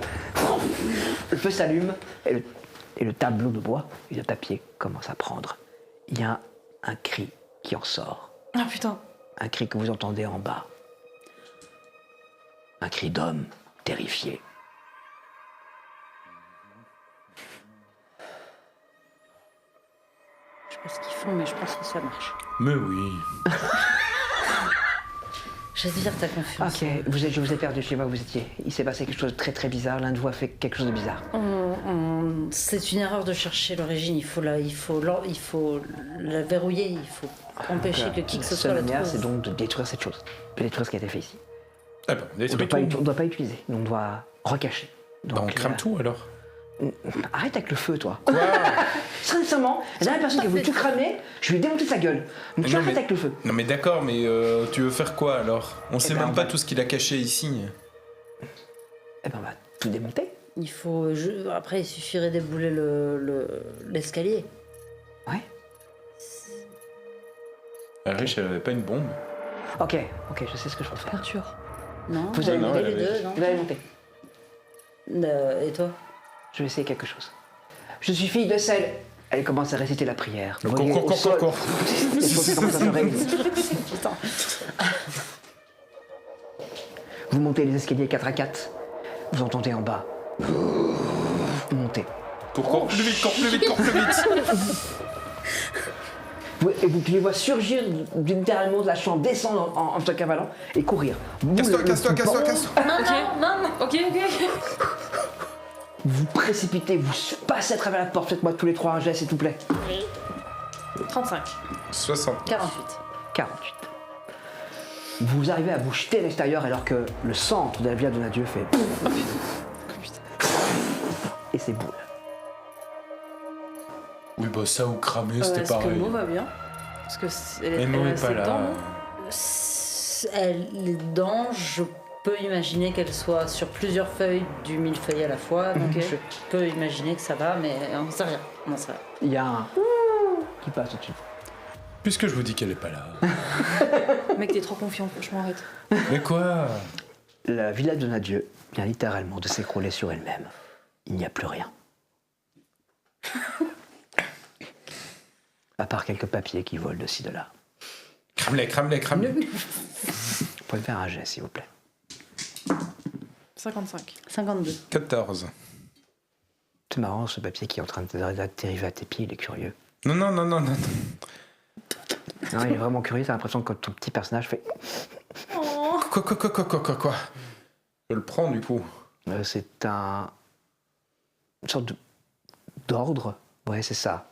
Le feu s'allume et le tableau de bois et de papier commence à prendre. Il y a un cri qui en sort. Ah putain. Un cri que vous entendez en bas. Un cri d'homme terrifié. Je sais pas ce qu'ils font, mais je pense que ça marche. Mais oui. J'admire ta confiance. Ok, je vous ai perdu, je sais pas où vous étiez. Il s'est passé quelque chose de très très bizarre. L'un de vous a fait quelque chose de bizarre. C'est une erreur de chercher l'origine. Il faut la verrouiller. Il faut empêcher que qui que ce soit La la seule manière, trouve. c'est donc de détruire cette chose. De détruire ce qui a été fait ici. Ah ben, On détruis ne tout. doit pas utiliser, on doit recacher. Bah, Donc, on crame tout, alors. Arrête avec le feu, toi. Quoi? Sincèrement, la dernière personne qui a voulu tout cramer, je lui ai démonté sa gueule. Donc tu Non, arrêtes mais- avec le feu. Non mais d'accord, mais tu veux faire quoi, alors? On sait ben, même on pas va- tout ce qu'il a caché ici. Eh ben, on va tout démonter. Il faut. Après, il suffirait d'ébouler l'escalier. Ouais. La riche, elle avait pas une bombe. Ok, je sais ce que je peux faire. Peinture. Non, Vous allez non, monter elle les avait- deux, non Vous allez monter. Et toi? Je vais essayer quelque chose. Je suis fille de sel. Elle commence à réciter la prière. Vous voyez Cours. au sol- Les choses commencent à se réunir. Putain. Vous montez les escaliers 4 à 4. Vous entendez en bas. Vous montez. Cours plus vite, cours plus vite. Et vous pouvez voir surgir littéralement de la chambre, descendre en se cavalant et courir. Vous, Casse-toi. Non. Ok. Vous précipitez, vous passez à travers la porte. Faites-moi tous les 3 un jet, s'il vous plaît. 35. 60. 48. 48. Vous arrivez à vous jeter à l'extérieur alors que le centre de la Via de Nadieu fait... Et c'est boule. Oui, bah ça ou cramer, c'était Est-ce que pareil. Mo va bien? Parce que Mais Mo est pas là. dedans, non Les dents, je peux imaginer qu'elles soient sur plusieurs feuilles du millefeuille à la fois. Donc Ok. je peux imaginer que ça va, mais on n'en sait rien. On n'en sait rien. Il y a un... qui passe au-dessus. Puisque je vous dis qu'elle est pas là. Mec, t'es trop confiant, franchement, arrête. Mais quoi? La Villa de Nadieu vient littéralement de s'écrouler sur elle-même. Il n'y a plus rien. À part quelques papiers qui volent de ci, de là. Crame-les. Vous pouvez faire un jet, s'il vous plaît. 55. 52. 14. C'est marrant, ce papier qui est en train d'arriver à tes pieds, il est curieux. Non. Non, il est vraiment curieux, t'as l'impression que ton petit personnage fait... Quoi? Je le prends, du coup. C'est une sorte d'ordre. Ouais, c'est ça.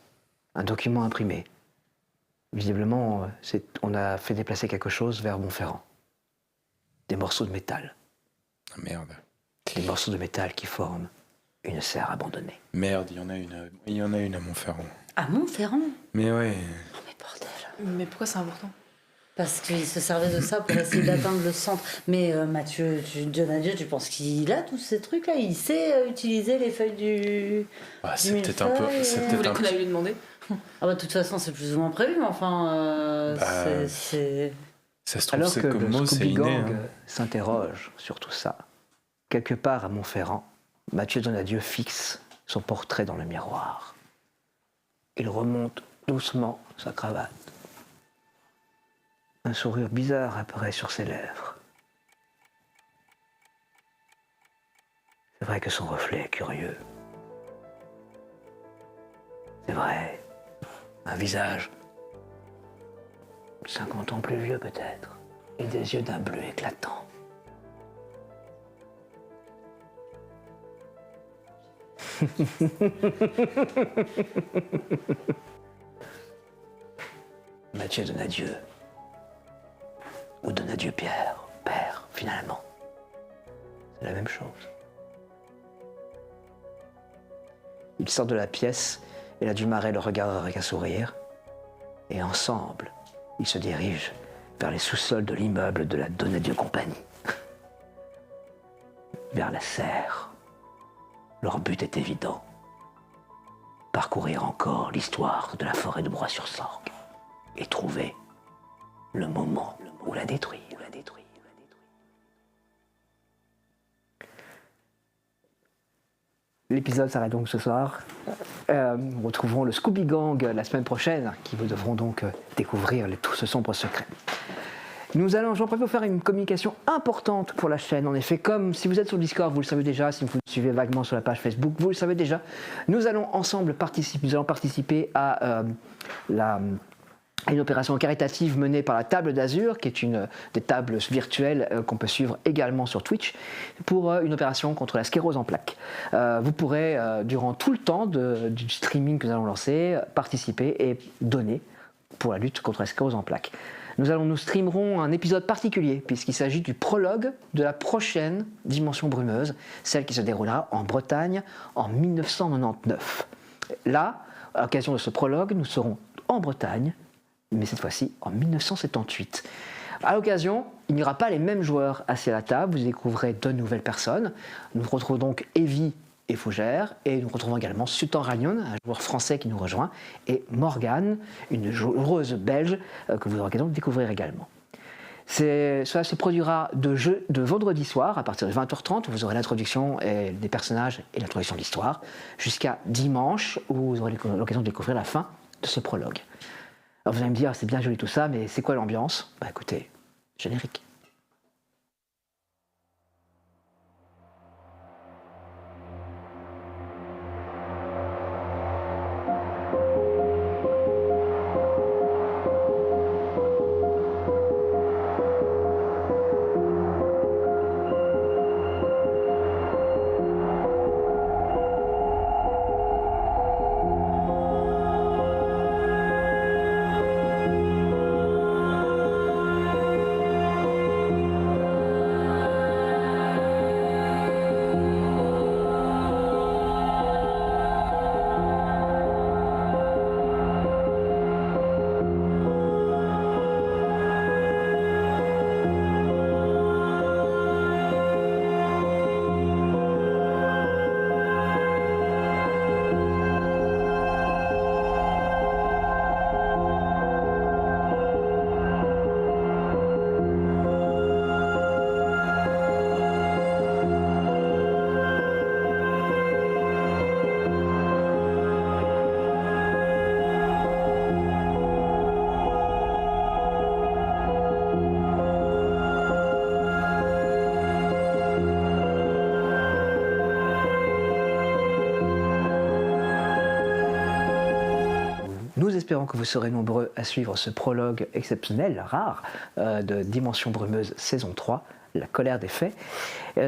Un document imprimé. Visiblement, on a fait déplacer quelque chose vers Montferrand. Des morceaux de métal. Ah, merde. Des morceaux de métal qui forment une serre abandonnée. Merde, il y en a une à Montferrand. À Montferrand? Mais ouais. Oh mais bordel. Mais pourquoi c'est important? Parce qu'il se servait de ça pour essayer d'atteindre le centre. Mais Mathieu, Dieu, tu penses qu'il a tous ces trucs-là? Il sait utiliser les feuilles du... Ah, c'est peut-être un peu. C'est Vous peut-être voulez un qu'on aille lui demander? Ah bah de toute façon, c'est plus ou moins prévu, mais enfin... Bah, c'est... Ça se trouve, Alors c'est que comme le moi, c'est Scooby inné. Gang hein. s'interroge sur tout ça, quelque part à Montferrand, Mathieu Donadieu fixe son portrait dans le miroir. Il remonte doucement sa cravate. Un sourire bizarre apparaît sur ses lèvres. C'est vrai que son reflet est curieux. C'est vrai, un visage 50 ans plus vieux peut-être, et des yeux d'un bleu éclatant. Mathieu Donadieu, ou Donadieu Pierre, père, finalement. C'est la même chose. Il sort de la pièce et la Dumaret le regarde avec un sourire. Et ensemble, ils se dirigent vers les sous-sols de l'immeuble de la Donadieu Compagnie. Vers la serre. Leur but est évident. Parcourir encore l'histoire de la forêt de Broye-sur-Sorgue et trouver le moment où la détruire. L'épisode s'arrête donc ce soir. Nous retrouverons le Scooby Gang la semaine prochaine, qui vous devront donc découvrir tout ce sombre secret. J'en préfère vous faire une communication importante pour la chaîne. En effet, comme si vous êtes sur le Discord, vous le savez déjà, si vous me suivez vaguement sur la page Facebook, vous le savez déjà, nous allons participer à une opération caritative menée par la Table d'Azur, qui est une des tables virtuelles qu'on peut suivre également sur Twitch, pour une opération contre la sclérose en plaques. Vous pourrez, durant tout le temps du streaming que nous allons lancer, participer et donner pour la lutte contre la sclérose en plaques. Nous streamerons un épisode particulier, puisqu'il s'agit du prologue de la prochaine Dimension Brumeuse, celle qui se déroulera en Bretagne en 1999. Là, à l'occasion de ce prologue, nous serons en Bretagne, mais cette fois-ci en 1978. À l'occasion, il n'y aura pas les mêmes joueurs assis à la table, vous découvrirez 2 nouvelles personnes. Nous retrouvons donc Evie et Fougère. Et nous retrouvons également Sultan Ragnon, un joueur français qui nous rejoint, et Morgane, une joueuse belge que vous aurez l'occasion de découvrir également. Cela se produira de vendredi soir à partir de 20h30, où vous aurez l'introduction des personnages et l'introduction de l'histoire, jusqu'à dimanche, où vous aurez l'occasion de découvrir la fin de ce prologue. Alors vous allez me dire, c'est bien joli tout ça, mais c'est quoi l'ambiance? Bah écoutez, générique. Nous espérons que vous serez nombreux à suivre ce prologue exceptionnel, rare, de Dimension Brumeuse saison 3, La colère des fées.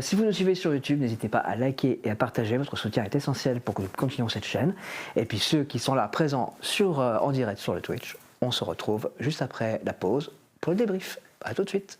Si vous nous suivez sur YouTube, n'hésitez pas à liker et à partager, votre soutien est essentiel pour que nous continuions cette chaîne. Et puis ceux qui sont là présents en direct sur le Twitch, on se retrouve juste après la pause pour le débrief. A tout de suite.